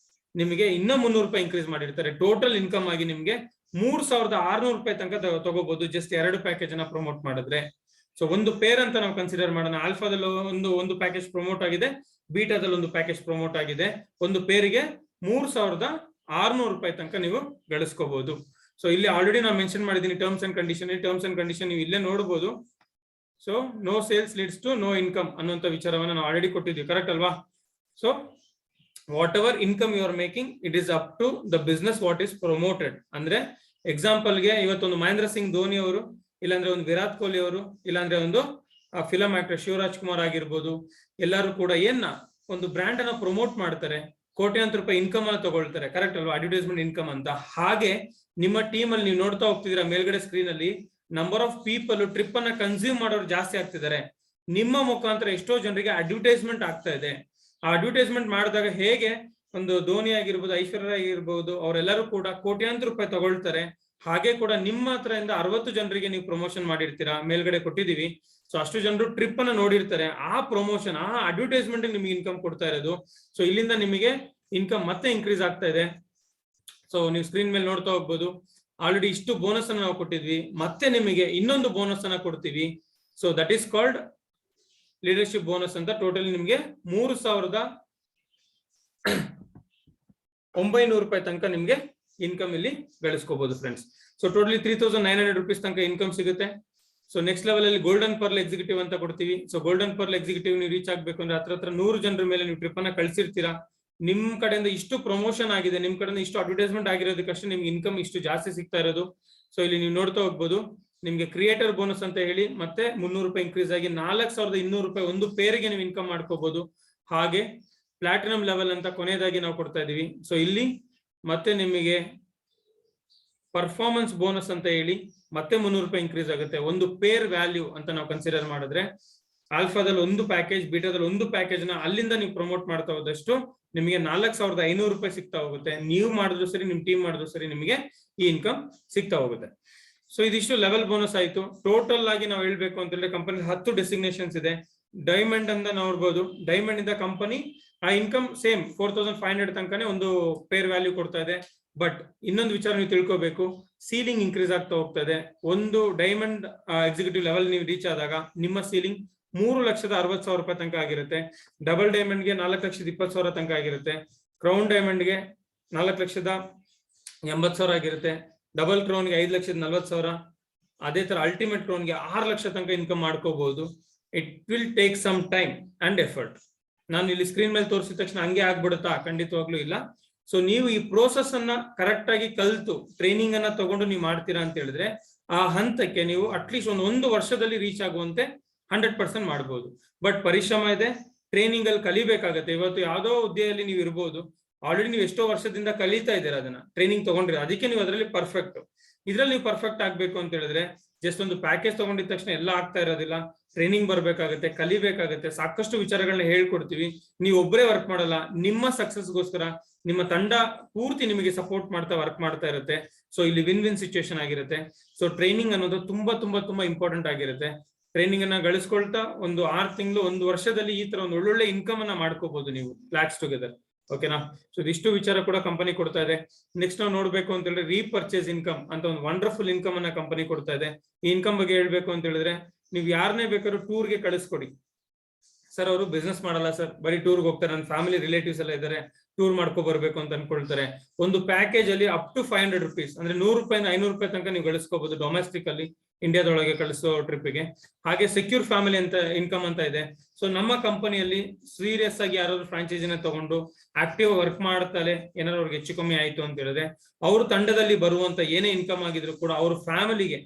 ನಿಮಗೆ ಇನ್ನ 300 ರೂಪಾಯಿ ಇನ್ಕ್ರೀಸ್ ಮಾಡಿರ್ತಾರೆ. ಟೋಟಲ್ ಇನ್ಕಮ್ ಆಗಿ ನಿಮ್ಗೆ 3,600 ರೂಪಾಯಿ ತನಕ ತಗೋಬಹುದು, ಜಸ್ಟ್ 2 ಪ್ಯಾಕೇಜ್ ಅನ್ನ ಪ್ರಮೋಟ್ ಮಾಡಿದ್ರೆ. ಸೊ ಒಂದು ಪೇರ್ ಅಂತ ನಾವು ಕನ್ಸಿಡರ್ ಮಾಡೋಣ. ಆಲ್ಫಾದಲ್ಲಿ ಒಂದು ಪ್ಯಾಕೇಜ್ ಪ್ರಮೋಟ್ ಆಗಿದೆ, ಬೀಟಾದಲ್ಲಿ ಒಂದು ಪ್ಯಾಕೇಜ್ ಪ್ರಮೋಟ್ ಆಗಿದೆ. ಒಂದು ಪೇರಿಗೆ 3,600 ರೂಪಾಯಿ ತನಕ ನೀವು ಗಳಿಸ್ಕೋಬಹುದು. ಸೊ ಇಲ್ಲಿ ಆಲ್ರೆಡಿ ನಾನು ಮೆನ್ಷನ್ ಮಾಡಿದ್ದೀನಿ ಟರ್ಮ್ಸ್ ಅಂಡ್ ಕಂಡೀಷನ್. ಈ ಟರ್ಮ್ಸ್ ಅಂಡ್ ಕಂಡೀಷನ್ ನೀವು ಇಲ್ಲೇ ನೋಡಬಹುದು. So no sales leads to no income ಅನ್ನುವಂತ ವಿಚಾರವನ್ನ ನಾವು ಆಲ್ರೆಡಿ ಕೊಟ್ಟಿದ್ವಿ, ಕರೆಕ್ಟ್ ಅಲ್ವಾ? So whatever income you are making, it is up to the business what is promoted. ಅಂದ್ರೆ ಎಕ್ಸಾಂಪಲ್ಗೆ ಇವತ್ತೊಂದು ಮಹೇಂದ್ರ ಸಿಂಗ್ ಧೋನಿ ಅವರು, ಇಲ್ಲಾಂದ್ರೆ ಒಂದು ವಿರಾಟ್ ಕೊಹ್ಲಿ ಅವರು, ಇಲ್ಲಾಂದ್ರೆ ಒಂದು ಫಿಲಂ ಆಕ್ಟರ್ ಶಿವರಾಜ್ ಕುಮಾರ್ ಆಗಿರ್ಬೋದು, ಎಲ್ಲರೂ ಕೂಡ ಒಂದು ಬ್ರ್ಯಾಂಡ್ ಅನ್ನ ಪ್ರಮೋಟ್ ಮಾಡ್ತಾರೆ, ಕೋಟ್ಯಾಂತರ ರೂಪಾಯಿ ಇನ್ಕಮ್ ಅನ್ನ ತಗೊಳ್ತಾರೆ, ಕರೆಕ್ಟ್ ಅಲ್ವಾ? ಅಡ್ವರ್ಟೈಸ್ಮೆಂಟ್ ಇನ್ಕಮ್ ಅಂತ. ಹಾಗೆ ನಿಮ್ಮ ಟೀಮ್ ಅಲ್ಲಿ ನೀವು ನೋಡ್ತಾ ಹೋಗ್ತಿದ್ದೀರಾ ಮೇಲ್ಗಡೆ ಸ್ಕ್ರೀನ್ ಅಲ್ಲಿ, ನಂಬರ್ ಆಫ್ ಪೀಪಲ್ ಟ್ರಿಪ್ ಅನ್ನ ಕನ್ಸ್ಯೂಮ್ ಮಾಡೋರು ಜಾಸ್ತಿ ಆಗ್ತಿದ್ದಾರೆ. ನಿಮ್ಮ ಮುಖಾಂತರ ಎಷ್ಟೋ ಜನರಿಗೆ ಅಡ್ವರ್ಟೈಸ್ಮೆಂಟ್ ಆಗ್ತಾ ಇದೆ. ಆ ಅಡ್ವರ್ಟೈಸ್ಮೆಂಟ್ ಮಾಡಿದಾಗ ಹೇಗೆ ಒಂದು ಧೋನಿ ಆಗಿರ್ಬೋದು, ಐಶ್ವರ್ಯ ಆಗಿರ್ಬೋದು, ಅವರೆಲ್ಲರೂ ಕೂಡ ಕೋಟ್ಯಾಂತರ ರೂಪಾಯಿ ತಗೊಳ್ತಾರೆ. ಹಾಗೆ ಕೂಡ ನಿಮ್ಮ ಹತ್ರದಿಂದ 60 ಜನರಿಗೆ ನೀವು ಪ್ರಮೋಷನ್ ಮಾಡಿರ್ತೀರಾ, ಮೇಲ್ಗಡೆ ಕೊಟ್ಟಿದೀವಿ. ಸೊ ಅಷ್ಟು ಜನರು ಟ್ರಿಪ್ ಅನ್ನ ನೋಡಿರ್ತಾರೆ. ಆ ಪ್ರಮೋಷನ್, ಆ ಅಡ್ವರ್ಟೈಸ್ಮೆಂಟ್ ನಿಮಗೆ ಇನ್ಕಮ್ ಕೊಡ್ತಾ ಇರೋದು. ಸೊ ಇಲ್ಲಿಂದ ನಿಮಗೆ ಇನ್ಕಮ್ ಮತ್ತೆ ಇನ್ಕ್ರೀಸ್ ಆಗ್ತಾ ಇದೆ. ಸೊ ನೀವು ಸ್ಕ್ರೀನ್ ಮೇಲೆ ನೋಡ್ತಾ ಹೋಗ್ಬೋದು. ಆಲ್ರೆಡಿ ಇಷ್ಟು ಬೋನಸ್ ಅನ್ನ ನಾವು ಕೊಟ್ಟಿದ್ವಿ, ಮತ್ತೆ ನಿಮಗೆ ಇನ್ನೊಂದು ಬೋನಸ್ ಅನ್ನ ಕೊಡ್ತೀವಿ. So that is called leadership bonus ಅಂತ. ಟೋಟಲಿ ನಿಮಗೆ 3,900 ರೂಪಾಯಿ ತನಕ ನಿಮ್ಗೆ ಇನ್ಕಮ್ ಇಲ್ಲಿ ಗಳಿಸ್ಕೋಬಹುದು ಫ್ರೆಂಡ್ಸ್. ಸೊ ಟೋಟಲಿ 3,900 ರೂಪೀಸ್ ತನಕ ಇನ್ಕಮ್ ಸಿಗುತ್ತೆ. ಸೊ ನೆಕ್ಸ್ಟ್ ಲೆವೆಲ್ ಅಲ್ಲಿ ಗೋಲ್ಡನ್ ಪರ್ಲ್ ಎಕ್ಸಿಕ್ಯೂಟಿವ್ ಅಂತ ಕೊಡ್ತೀವಿ. ಸೊ ಗೋಲ್ಡನ್ ಪರ್ಲ್ ಎಕ್ಸಿಕ್ಯೂಟಿವ್ ನೀವು ರೀಚ್ ಆಗ್ಬೇಕು ಅಂದ್ರೆ ಹತ್ರ 100 ಜನರ ಮೇಲೆ ನೀವು ಟ್ರಿಪ್ ಅನ್ನ ಕಳ್ಸಿರ್ತೀರಾ. ನಿಮ್ ಕಡೆಯಿಂದ ಇಷ್ಟು ಪ್ರಮೋಷನ್ ಆಗಿದೆ, ನಿಮ್ ಕಡೆಯಿಂದ ಇಷ್ಟು ಅಡ್ವರ್ಟೈಸ್ಮೆಂಟ್ ಆಗಿರೋದಕ್ಕಷ್ಟೇ ನಿಮ್ಗೆ ಇನ್ಕಮ್ ಇಷ್ಟು ಜಾಸ್ತಿ ಸಿಗ್ತಾ ಇರೋದು. ಸೊ ಇಲ್ಲಿ ನೀವು ನೋಡ್ತಾ ಹೋಗ್ಬೋದು, ನಿಮ್ಗೆ ಕ್ರಿಯೇಟರ್ ಬೋನಸ್ ಅಂತ ಹೇಳಿ ಮತ್ತೆ 300 ರೂಪಾಯಿ ಇನ್ಕ್ರೀಸ್ ಆಗಿ 4,200 ರೂಪಾಯಿ ಒಂದು ಪೇರಿಗೆ ನೀವು ಇನ್ಕಮ್ ಮಾಡ್ಕೋಬಹುದು. ಹಾಗೆ ಪ್ಲಾಟಿನಂ ಲೆವೆಲ್ ಅಂತ ಕೊನೆಯದಾಗಿ ನಾವು ಕೊಡ್ತಾ ಇದೀವಿ. ಸೊ ಇಲ್ಲಿ ಮತ್ತೆ ನಿಮಗೆ ಪರ್ಫಾರ್ಮೆನ್ಸ್ ಬೋನಸ್ ಅಂತ ಹೇಳಿ ಮತ್ತೆ 300 ರೂಪಾಯಿ ಇನ್ಕ್ರೀಸ್ ಆಗುತ್ತೆ. ಒಂದು ಪೇರ್ ವ್ಯಾಲ್ಯೂ ಅಂತ ನಾವು ಕನ್ಸಿಡರ್ ಮಾಡಿದ್ರೆ, ಆಲ್ಫಾದಲ್ಲಿ ಒಂದು ಪ್ಯಾಕೇಜ್, ಬೀಟಾದಲ್ಲಿ ಒಂದು ಪ್ಯಾಕೇಜ್ ನ ಅಲ್ಲಿಂದ ನೀವು ಪ್ರಮೋಟ್ ಮಾಡ್ತಾ ಹೋದಷ್ಟು ನಿಮಗೆ 4,500 ರೂಪಾಯಿ ಸಿಗ್ತಾ ಹೋಗುತ್ತೆ. ನೀವು ಮಾಡಿದ್ರು ಸರಿ, ನಿಮ್ ಟೀಮ್ ಮಾಡಿದ್ರು ಸರಿ, ನಿಮಗೆ ಈ ಇನ್ಕಮ್ ಸಿಗ್ತಾ ಹೋಗುತ್ತೆ. ಸೊ ಇದಿಷ್ಟು ಲೆವೆಲ್ ಬೋನಸ್ ಆಯ್ತು. ಟೋಟಲ್ ಆಗಿ ನಾವು ಹೇಳ್ಬೇಕು ಅಂತ ಹೇಳಿದ್ರೆ ಕಂಪನಿ 10 ಡೆಸಿಗ್ನೇಷನ್ಸ್ ಇದೆ. ಡೈಮಂಡ್ ಅಂತ ನೋಡ್ಬೋದು. ಡೈಮಂಡ್ ಇಂದ ಕಂಪನಿ ಆ ಇನ್ಕಮ್ ಸೇಮ್ 4,500 ತನಕನೇ ಒಂದು ಪೇರ್ ವ್ಯಾಲ್ಯೂ ಕೊಡ್ತಾ ಇದೆ. ಬಟ್ ಇನ್ನೊಂದು ವಿಚಾರ ನೀವು ತಿಳ್ಕೋಬೇಕು, ಸೀಲಿಂಗ್ ಇನ್ಕ್ರೀಸ್ ಆಗ್ತಾ ಹೋಗ್ತಾ ಇದೆ. ಒಂದು ಡೈಮಂಡ್ ಎಕ್ಸಿಕ್ಯೂಟಿವ್ ಲೆವೆಲ್ ನೀವು ರೀಚ್ ಆದಾಗ ನಿಮ್ಮ ಸೀಲಿಂಗ್ 3,60,000 ರೂಪಾಯಿ ತನಕ ಆಗಿರುತ್ತೆ. ಡಬಲ್ ಡೈಮಂಡ್ಗೆ 4,20,000 ತನಕ ಆಗಿರುತ್ತೆ. ಕ್ರೌನ್ ಡೈಮಂಡ್ಗೆ 4,80,000 ಆಗಿರುತ್ತೆ. ಡಬಲ್ ಕ್ರೌನ್ಗೆ 5,40,000. ಅದೇ ತರ ಅಲ್ಟಿಮೇಟ್ ಕ್ರೌನ್ಗೆ 6 ಲಕ್ಷ ತನಕ ಇನ್ಕಮ್ ಮಾಡ್ಕೋಬಹುದು. It will take some time and effort. ನಾನು ಇಲ್ಲಿ ಸ್ಕ್ರೀನ್ ಮೇಲೆ ತೋರಿಸಿದ ತಕ್ಷಣ ಹಂಗೆ ಆಗ್ಬಿಡುತ್ತಾ? ಖಂಡಿತವಾಗ್ಲೂ ಇಲ್ಲ. ಸೊ ನೀವು ಈ ಪ್ರೋಸೆಸ್ ಅನ್ನ ಕರೆಕ್ಟ್ ಆಗಿ ಕಲ್ತು ಟ್ರೈನಿಂಗ್ ಅನ್ನ ತಗೊಂಡು ನೀವು ಮಾಡ್ತೀರಾ ಅಂತ ಹೇಳಿದ್ರೆ ಆ ಹಂತಕ್ಕೆ ನೀವು ಅಟ್ಲೀಸ್ಟ್ ಒಂದು ವರ್ಷದಲ್ಲಿ ರೀಚ್ ಆಗುವಂತೆ 100% ಮಾಡಬಹುದು. ಬಟ್ ಪರಿಶ್ರಮ ಇದೆ, ಟ್ರೈನಿಂಗ್ ಅಲ್ಲಿ ಕಲಿಬೇಕಾಗತ್ತೆ. ಇವತ್ತು ಯಾವ್ದೋ ಹುದ್ದೆಯಲ್ಲಿ ನೀವು ಇರ್ಬೋದು, ಆಲ್ರೆಡಿ ನೀವು ಎಷ್ಟೋ ವರ್ಷದಿಂದ ಕಲಿತಾ ಇದ್ದೀರಾ, ಅದನ್ನ ಟ್ರೈನಿಂಗ್ ತಗೊಂಡ್ರಿ, ಅದಕ್ಕೆ ನೀವು ಅದರಲ್ಲಿ ಪರ್ಫೆಕ್ಟ್. ಇದ್ರಲ್ಲಿ ನೀವು ಪರ್ಫೆಕ್ಟ್ ಆಗ್ಬೇಕು ಅಂತ ಹೇಳಿದ್ರೆ ಜಸ್ಟ್ ಒಂದು ಪ್ಯಾಕೇಜ್ ತಗೊಂಡಿದ ತಕ್ಷಣ ಎಲ್ಲ ಆಗ್ತಾ ಇರೋದಿಲ್ಲ. ಟ್ರೈನಿಂಗ್ ಬರ್ಬೇಕಾಗತ್ತೆ, ಕಲಿಬೇಕಾಗತ್ತೆ. ಸಾಕಷ್ಟು ವಿಚಾರಗಳನ್ನ ಹೇಳ್ಕೊಡ್ತೀವಿ. ನೀವು ಒಬ್ಬರೇ ವರ್ಕ್ ಮಾಡಲ್ಲ, ನಿಮ್ಮ ಸಕ್ಸಸ್ಗೋಸ್ಕರ ನಿಮ್ಮ ತಂಡ ಪೂರ್ತಿ ನಿಮಗೆ ಸಪೋರ್ಟ್ ಮಾಡ್ತಾ ವರ್ಕ್ ಮಾಡ್ತಾ ಇರುತ್ತೆ. ಸೊ ಇಲ್ಲಿ ವಿನ್ ವಿನ್ ಸಿಚುಯೇಷನ್ ಆಗಿರುತ್ತೆ. ಸೊ ಟ್ರೈನಿಂಗ್ ಅನ್ನೋದು ತುಂಬಾ ತುಂಬಾ ತುಂಬಾ ಇಂಪಾರ್ಟೆಂಟ್ ಆಗಿರುತ್ತೆ. ಟ್ರೈನಿಂಗ್ ಅನ್ನ ಗಳಿಸ್ಕೊಳ್ತಾ ಒಂದು 6 ತಿಂಗಳು, 1 ವರ್ಷದಲ್ಲಿ ಈ ತರ ಒಂದು ಒಳ್ಳೊಳ್ಳೆ ಇನ್ಕಮ್ ಅನ್ನ ಮಾಡ್ಕೋಬಹುದು ನೀವು ಫ್ಲಾಟ್ಸ್ ಟುಗೆದರ್. ಓಕೆನಾ? ಸೊ ಇದಿಷ್ಟು ವಿಚಾರ ಕೂಡ ಕಂಪನಿ ಕೊಡ್ತಾ ಇದೆ. ನೆಕ್ಸ್ಟ್ ನಾವು ನೋಡ್ಬೇಕು ಅಂತ ಹೇಳಿದ್ರೆ ರೀಪರ್ಚೇಸ್ ಇನ್ಕಮ್ ಅಂತ ಒಂದು ವಂಡರ್ಫುಲ್ ಇನ್ಕಮ್ ಅನ್ನ ಕಂಪನಿ ಕೊಡ್ತಾ ಇದೆ. ಈ ಇನ್ಕಮ್ ಬಗ್ಗೆ ಹೇಳ್ಬೇಕು ಅಂತ ಹೇಳಿದ್ರೆ, ನೀವು ಯಾರನ್ನೇ ಬೇಕಾದ್ರೂ ಟೂರ್ಗೆ ಕಳಿಸ್ಕೊಡಿ. ಸರ್ ಅವರು ಬಿಸ್ನೆಸ್ ಮಾಡಲ್ಲ ಸರ್, ಬರೀ ಟೂರ್ಗೆ ಹೋಗ್ತಾರೆ, ನನ್ನ ಫ್ಯಾಮಿಲಿ ರಿಲೇಟಿವ್ಸ್ ಎಲ್ಲ ಇದ್ದಾರೆ, ಟೂರ್ ಮಾಡ್ಕೊ ಬರ್ಬೇಕು ಅಂತ ಅನ್ಕೊಳ್ತಾರೆ. ಒಂದು ಪ್ಯಾಕೇಜ್ ಅಲ್ಲಿ ಅಪ್ ಟು 500 ರೂಪೀಸ್ ಅಂದ್ರೆ 100 ರೂಪಾಯಿಂದ 500 ರೂಪಾಯಿ ತನಕ ನೀವು ಗಳಿಸ್ಕೋಬಹುದು ಡೊಮೆಸ್ಟಿಕ್ ಅಲ್ಲಿ, ಇಂಡಿಯಾದೊಳಗೆ ಕಳಿಸೋ ಟ್ರಿಪ್ಗೆ. ಹಾಗೆ ಸೆಕ್ಯೂರ್ ಫ್ಯಾಮಿಲಿ ಅಂತ ಇನ್ಕಮ್ ಅಂತ ಇದೆ. ಸೊ ನಮ್ಮ ಕಂಪನಿಯಲ್ಲಿ ಸೀರಿಯಸ್ ಆಗಿ ಯಾರಾದ್ರು ಫ್ರಾಂಚೈಸಿನ ತಗೊಂಡು ಆಕ್ಟಿವ್ ವರ್ಕ್ ಮಾಡ್ತಾರೆ, ಏನಾದ್ರು ಅವ್ರಿಗೆ ಹೆಚ್ಚು ಕಮ್ಮಿ ಆಯ್ತು ಅಂತ ಹೇಳಿದ್ರೆ ಅವ್ರ ತಂಡದಲ್ಲಿ ಬರುವಂತ ಏನೇ ಇನ್ಕಮ್ ಆಗಿದ್ರು ಕೂಡ ಅವ್ರ ಫ್ಯಾಮಿಲಿಗೆ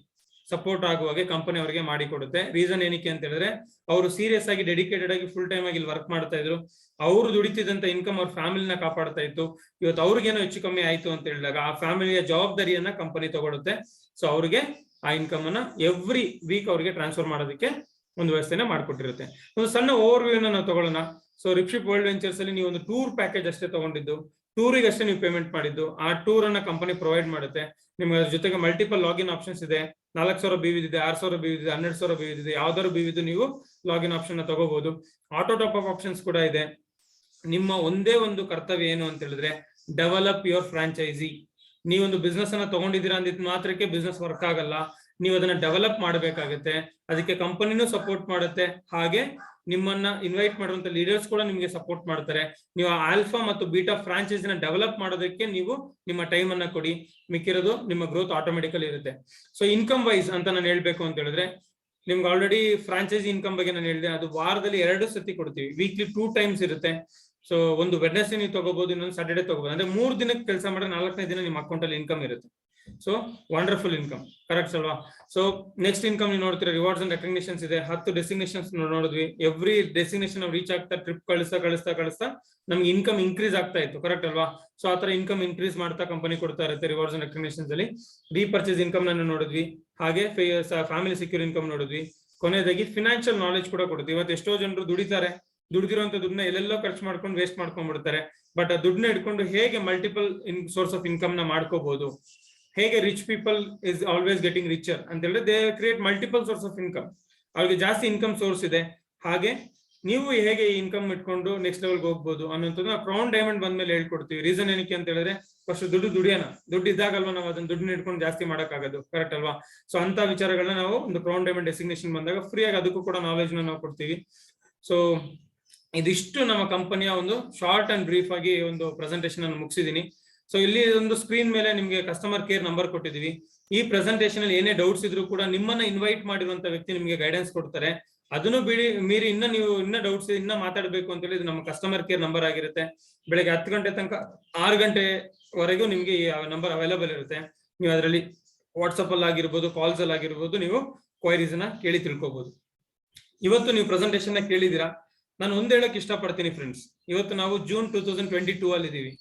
ಸಪೋರ್ಟ್ ಆಗುವಾಗೆ ಕಂಪನಿ ಅವರಿಗೆ ಮಾಡಿಕೊಡುತ್ತೆ. ರೀಸನ್ ಏನಕ್ಕೆ ಅಂತ ಹೇಳಿದ್ರೆ ಅವರು ಸೀರಿಯಸ್ ಆಗಿ ಡೆಡಿಕೇಟೆಡ್ ಆಗಿ ಫುಲ್ ಟೈಮ್ ಆಗಿ ಇಲ್ಲಿ ವರ್ಕ್ ಮಾಡ್ತಾ ಇದ್ರು. ಅವರು ದುಡಿತಿದ್ದಂತ ಇನ್ಕಮ್ ಅವ್ರ ಫ್ಯಾಮಿಲಿನ ಕಾಪಾಡ್ತಾ ಇತ್ತು. ಇವತ್ತು ಅವ್ರಿಗೇನೋ ಹೆಚ್ಚು ಕಮ್ಮಿ ಆಯ್ತು ಅಂತ ಹೇಳಿದಾಗ ಆ ಫ್ಯಾಮಿಲಿಯ ಜವಾಬ್ದಾರಿಯನ್ನ ಕಂಪನಿ ತಗೊಳುತ್ತೆ. ಸೊ ಅವ್ರಿಗೆ ಆ ಇನ್ಕಮ್ ಅನ್ನ ಎವ್ರಿ ವೀಕ್ ಅವ್ರಿಗೆ ಟ್ರಾನ್ಸ್ಫರ್ ಮಾಡೋದಕ್ಕೆ ಒಂದು ವ್ಯವಸ್ಥೆನ ಮಾಡ್ಕೊಟ್ಟಿರುತ್ತೆ. ಒಂದು ಸಣ್ಣ ಓವರ್ ವ್ಯೂ ನಾವು ತಗೊಳ್ಳೋಣ. ಸೊ ರಿಪ್ಶಿಪ್ ವರ್ಲ್ಡ್ ವೆಂಚರ್ಸ್ ಅಲ್ಲಿ ನೀವು ಒಂದು ಟೂರ್ ಪ್ಯಾಕೇಜ್ ಅಷ್ಟೇ ತಗೊಂಡಿದ್ದು, ಟೂರಿಗೆ ಅಷ್ಟೇ ನೀವು ಪೇಮೆಂಟ್ ಮಾಡಿದ್ದು. ಆ ಟೂರ್ ಅನ್ನ ಕಂಪನಿ ಪ್ರೊವೈಡ್ ಮಾಡುತ್ತೆ. ನಿಮ್ಗೆ ಅದ್ರ ಜೊತೆಗೆ ಮಲ್ಟಿಪಲ್ ಲಾಗಿನ್ ಆಪ್ಷನ್ಸ್ ಇದೆ. 4,000 BV ಇದೆ, 6,000 BV ಇದೆ, 12,000 BV ಇದೆ. ಯಾವ್ದಾದ್ರು BV ನೀವು ಲಾಗಿನ್ ಆಪ್ಷನ್ ತಗೋಬಹುದು. ಆಟೋ ಟಾಪ್ ಅಪ್ ಆಪ್ಷನ್ಸ್ ಕೂಡ ಇದೆ. ನಿಮ್ಮ ಒಂದೇ ಒಂದು ಕರ್ತವ್ಯ ಏನು ಅಂತ ಹೇಳಿದ್ರೆ, ಡೆವಲಪ್ ಯುವರ್ ಫ್ರಾಂಚೈಸಿ. ನೀವೊಂದು ಬಿಸ್ನೆಸ್ ಅನ್ನ ತಗೊಂಡಿದ್ದೀರಾ ಅಂದಿದ್ ಮಾತ್ರಕ್ಕೆ ಬಿಸ್ನೆಸ್ ವರ್ಕ್ ಆಗಲ್ಲ. ನೀವು ಅದನ್ನ ಡೆವಲಪ್ ಮಾಡಬೇಕಾಗುತ್ತೆ. ಅದಕ್ಕೆ ಕಂಪನಿನೂ ಸಪೋರ್ಟ್ ಮಾಡುತ್ತೆ, ಹಾಗೆ ನಿಮ್ಮನ್ನ ಇನ್ವೈಟ್ ಮಾಡುವಂತ ಲೀಡರ್ಸ್ ಕೂಡ ನಿಮಗೆ ಸಪೋರ್ಟ್ ಮಾಡ್ತಾರೆ. ನೀವು ಆಲ್ಫಾ ಮತ್ತು ಬೀಟಾ ಫ್ರಾಂಚೈಸಿನ ಡೆವಲಪ್ ಮಾಡೋದಕ್ಕೆ ನೀವು ನಿಮ್ಮ ಟೈಮ್ ಅನ್ನ ಕೊಡಿ, ಮಿಕ್ಕಿರೋದು ನಿಮ್ಮ ಗ್ರೋತ್ ಆಟೋಮೆಟಿಕಲಿ ಇರುತ್ತೆ. ಸೊ ಇನ್ಕಮ್ ವೈಸ್ ಅಂತ ನಾನು ಹೇಳ್ಬೇಕು ಅಂತ ಹೇಳಿದ್ರೆ, ನಿಮ್ಗೆ ಆಲ್ರೆಡಿ ಫ್ರಾಂಚೈಸಿ ಇನ್ಕಮ್ ಬಗ್ಗೆ ನಾನು ಹೇಳಿದೆ. ಅದು ವಾರದಲ್ಲಿ 2 ಸತಿ ಕೊಡ್ತೀವಿ, ವೀಕ್ಲಿ 2 ಟೈಮ್ಸ್ ಇರುತ್ತೆ. ಸೊ ಒಂದು ವೆಡ್ನೆಸ್ಡೇ ನೀವು ತಗೋಬಹುದು, ಇನ್ನೊಂದು ಸ್ಯಾಟರ್ಡೇ ತಗೋಬಹುದು. ಅಂದ್ರೆ 3 ದಿನಕ್ಕೆ ಕೆಲಸ ಮಾಡಿದ್ರೆ 4ನೇ ದಿನ ನಿಮ್ಮ ಅಕೌಂಟ್ ಅಲ್ಲಿ ಇನ್ಕಮ್ ಇರುತ್ತೆ. ಸೊ ವಂಡರ್ಫುಲ್ ಇನ್ಕಮ್, ಕರೆಕ್ಟ್ ಅಲ್ವಾ? ಸೊ ನೆಕ್ಸ್ಟ್ ಇನ್ಕಮ್ ನೀವು ನೋಡ್ತೀರಾ, ರಿವಾರ್ಡ್ಸ್ ಅಂಡ್ ರೆಕಗ್ನಿಷನ್ಸ್ ಇದೆ. 10 ಡೆಸ್ಟಿನೇಷನ್ಸ್ ನೋಡಿದ್ವಿ. ಎವ್ರಿ ಡೆಸ್ಟಿನೇಷನ್ ನಾವು ರೀಚ್ ಆಗ್ತಾ, ಟ್ರಿಪ್ ಕಳಿಸ್ತಾ ನಮ್ಗೆ ಇನ್ಕಮ್ ಇನ್ಕ್ರೀಸ್ ಆಗ್ತಾ ಇತ್ತು, ಕರೆಕ್ಟ್ ಅಲ್ವಾ? ಸೊ ಆತರ ಇನ್ಕಮ್ ಇನ್ಕ್ರೀಸ್ ಮಾಡ್ತಾ ಕಂಪನಿ ಕೊಡ್ತಾ ಇರುತ್ತೆ ರಿವಾರ್ಡ್ಸ್ ಅಂಡ್ ರೆಕಗ್ನಿಷನ್ಸ್ ಅಲ್ಲಿ. ರೀಪರ್ಚೇಸ್ ಇನ್ಕಮ್ ನಾನು ನೋಡಿದ್ವಿ, ಹಾಗೆ ಫ್ಯಾಮಿಲಿ ಸೆಕ್ಯೂರ್ ಇನ್ಕಮ್ ನೋಡಿದ್ವಿ. ಕೊನೆಯದಾಗಿ ಫಿನಾನ್ಷಿಯಲ್ ನಾಲೆಜ್ ಕೂಡ ಕೊಡ್ತೀವಿ. ಇವತ್ತು ಎಷ್ಟೋ ಜನರು ದುಡಿತಾರೆ, ದುಡ್ದಿರುವಂತ ದುಡ್ಡನ್ನ ಎಲ್ಲೆಲ್ಲೋ ಖರ್ಚು ಮಾಡ್ಕೊಂಡು ವೇಸ್ಟ್ ಮಾಡ್ಕೊಂಡ್ಬಿಡ್ತಾರೆ. ಬಟ್ ಆ ದುಡ್ಡನ್ನ ಇಟ್ಕೊಂಡು ಹೇಗೆ ಮಲ್ಟಿಪಲ್ ಸೋರ್ಸ್ ಆಫ್ ಇನ್ಕಮ್ ನ ಮಾಡ್ಕೋಬಹುದು, ಹೇಗೆ rich people is always getting richer ಅಂತ ಹೇಳಿದ್ರೆ they create multiple source of income. ಅವ್ರಿಗೆ ಜಾಸ್ತಿ ಇನ್ಕಮ್ ಸೋರ್ಸ್ ಇದೆ, ಹಾಗೆ ನೀವು ಹೇಗೆ ಇನ್ಕಮ್ ಇಟ್ಕೊಂಡು ನೆಕ್ಸ್ಟ್ ಲೆವೆಲ್ಗೆ ಹೋಗ್ಬೋದು ಅನ್ನೋಂಥದ್ದು ನಾವು ಕ್ರೌನ್ ಡೈಮಂಡ್ ಬಂದ್ಮೇಲೆ ಹೇಳ್ಕೊಡ್ತೀವಿ. ರೀಸನ್ ಏನಕ್ಕೆ ಅಂತ ಹೇಳಿದ್ರೆ, ಫಸ್ಟ್ ದುಡಿಯೋಣ, ದುಡ್ಡು ಇದ್ದಾಗಲ್ವಾ ನಾವು ಅದನ್ನ ದುಡ್ಡನ್ನ ಇಟ್ಕೊಂಡು ಜಾಸ್ತಿ ಮಾಡಕ್ಕಾಗೋದು, ಕರೆಕ್ಟ್ ಅಲ್ವಾ? ಸೊ ಅಂತ ವಿಚಾರಗಳನ್ನ ನಾವು ಒಂದು ಕ್ರೌನ್ ಡೈಮಂಡ್ ಡೆಸಿಗ್ನೇಷನ್ ಬಂದಾಗ ಫ್ರೀ ಆಗಿ ಅದಕ್ಕೂ ಕೂಡ ನಾಲೆಜ್ ನಾವು ಕೊಡ್ತೀವಿ. ಸೊ ಇದಿಷ್ಟು ನಮ್ಮ ಕಂಪನಿಯ ಒಂದು ಶಾರ್ಟ್ ಅಂಡ್ ಬ್ರೀಫ್ ಆಗಿ ಒಂದು ಪ್ರೆಸೆಂಟೇಷನ್ ಅನ್ನು ಮುಗಿಸಿದೀನಿ. ಸೊ ಇಲ್ಲಿ ಒಂದು ಸ್ಕ್ರೀನ್ ಮೇಲೆ ನಿಮ್ಗೆ ಕಸ್ಟಮರ್ ಕೇರ್ ನಂಬರ್ ಕೊಟ್ಟಿದೀವಿ. ಈ ಪ್ರೆಸೆಂಟೇಷನ್ ಅಲ್ಲಿ ಏನೇ ಡೌಟ್ಸ್ ಇದ್ರು ಕೂಡ ನಿಮ್ಮನ್ನ ಇನ್ವೈಟ್ ಮಾಡಿರುವಂತ ವ್ಯಕ್ತಿ ನಿಮಗೆ ಗೈಡೆನ್ಸ್ ಕೊಡ್ತಾರೆ. ಅದನ್ನು ಮೀರಿ ನೀವು ಡೌಟ್ಸ್ ಇನ್ನ ಮಾತಾಡಬೇಕು ಅಂತ ಹೇಳಿ ನಮ್ಮ ಕಸ್ಟಮರ್ ಕೇರ್ ನಂಬರ್ ಆಗಿರುತ್ತೆ. ಬೆಳಗ್ಗೆ 10 ಗಂಟೆ ತನಕ 6 ಗಂಟೆವರೆಗೂ ನಿಮ್ಗೆ ಈ ನಂಬರ್ ಅವೈಲೇಬಲ್ ಇರುತ್ತೆ. ನೀವು ಅದರಲ್ಲಿ ವಾಟ್ಸಪ್ ಅಲ್ಲಿ ಆಗಿರ್ಬೋದು, ಕಾಲ್ಸ್ ಅಲ್ಲಿ ಆಗಿರ್ಬೋದು, ನೀವು ಕ್ವೈರೀಸ್ ನ ಕೇಳಿ ತಿಳ್ಕೊಬಹುದು. ಇವತ್ತು ನೀವು ಪ್ರೆಸೆಂಟೇಷನ್ ನ ಕೇಳಿದೀರಾ. ನಾನು ಒಂದ್ ಹೇಳಕ್ ಇಷ್ಟಪಡ್ತೀನಿ ಫ್ರೆಂಡ್ಸ್, ಇವತ್ತು ನಾವು ಜೂನ್ 2022 ಅಲ್ಲಿ ಇದೀವಿ.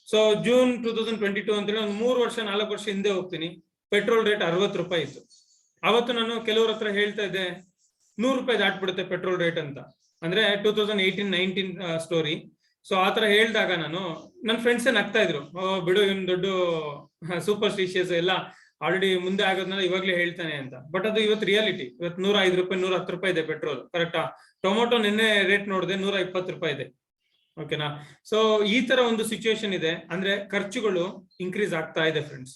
ಸೊ ಜೂನ್ 2022 ಅಂತ ಹೇಳಿ ಒಂದು 4 ವರ್ಷ ಹಿಂದೆ ಹೋಗ್ತೀನಿ. ಪೆಟ್ರೋಲ್ ರೇಟ್ 60 ರೂಪಾಯಿ ಇತ್ತು. ಅವತ್ತು ನಾನು ಕೆಲವ್ರ ಹತ್ರ ಹೇಳ್ತಾ ಇದ್ದೆ, 100 ರೂಪಾಯಿ ದಾಟ್ಬಿಡುತ್ತೆ ಪೆಟ್ರೋಲ್ ರೇಟ್ ಅಂತ. ಅಂದ್ರೆ 2018-19 ಸ್ಟೋರಿ. ಸೊ ಆತರ ಹೇಳಿದಾಗ ನನ್ನ ಫ್ರೆಂಡ್ಸೇ ನಗ್ತಾ ಇದ್ರು, ಬಿಡು ಇವ್ನು ದೊಡ್ಡ ಸೂಪರ್ ಸ್ಟಿಷಿಯಸ್, ಎಲ್ಲ ಆಲ್ರೆಡಿ ಮುಂದೆ ಆಗೋದ್ನೆಲ್ಲ ಇವಾಗ್ಲೇ ಹೇಳ್ತಾನೆ ಅಂತ. ಬಟ್ ಅದು ಇವತ್ತು ರಿಯಾಲಿಟಿ. ಇವತ್ತು 105 ರೂಪಾಯಿ 110 ರೂಪಾಯಿ ಇದೆ ಪೆಟ್ರೋಲ್, ಕರೆಕ್ಟಾ? ಟೊಮೊಟೊ ನಿನ್ನೆ ರೇಟ್ ನೋಡಿದೆ 120 ರೂಪಾಯಿ ಇದೆ, ಓಕೆನಾ? ಸೊ ಈ ತರ ಒಂದು ಸಿಚುವೇಶನ್ ಇದೆ. ಅಂದ್ರೆ ಖರ್ಚುಗಳು ಇನ್ಕ್ರೀಸ್ ಆಗ್ತಾ ಇದೆ ಫ್ರೆಂಡ್ಸ್.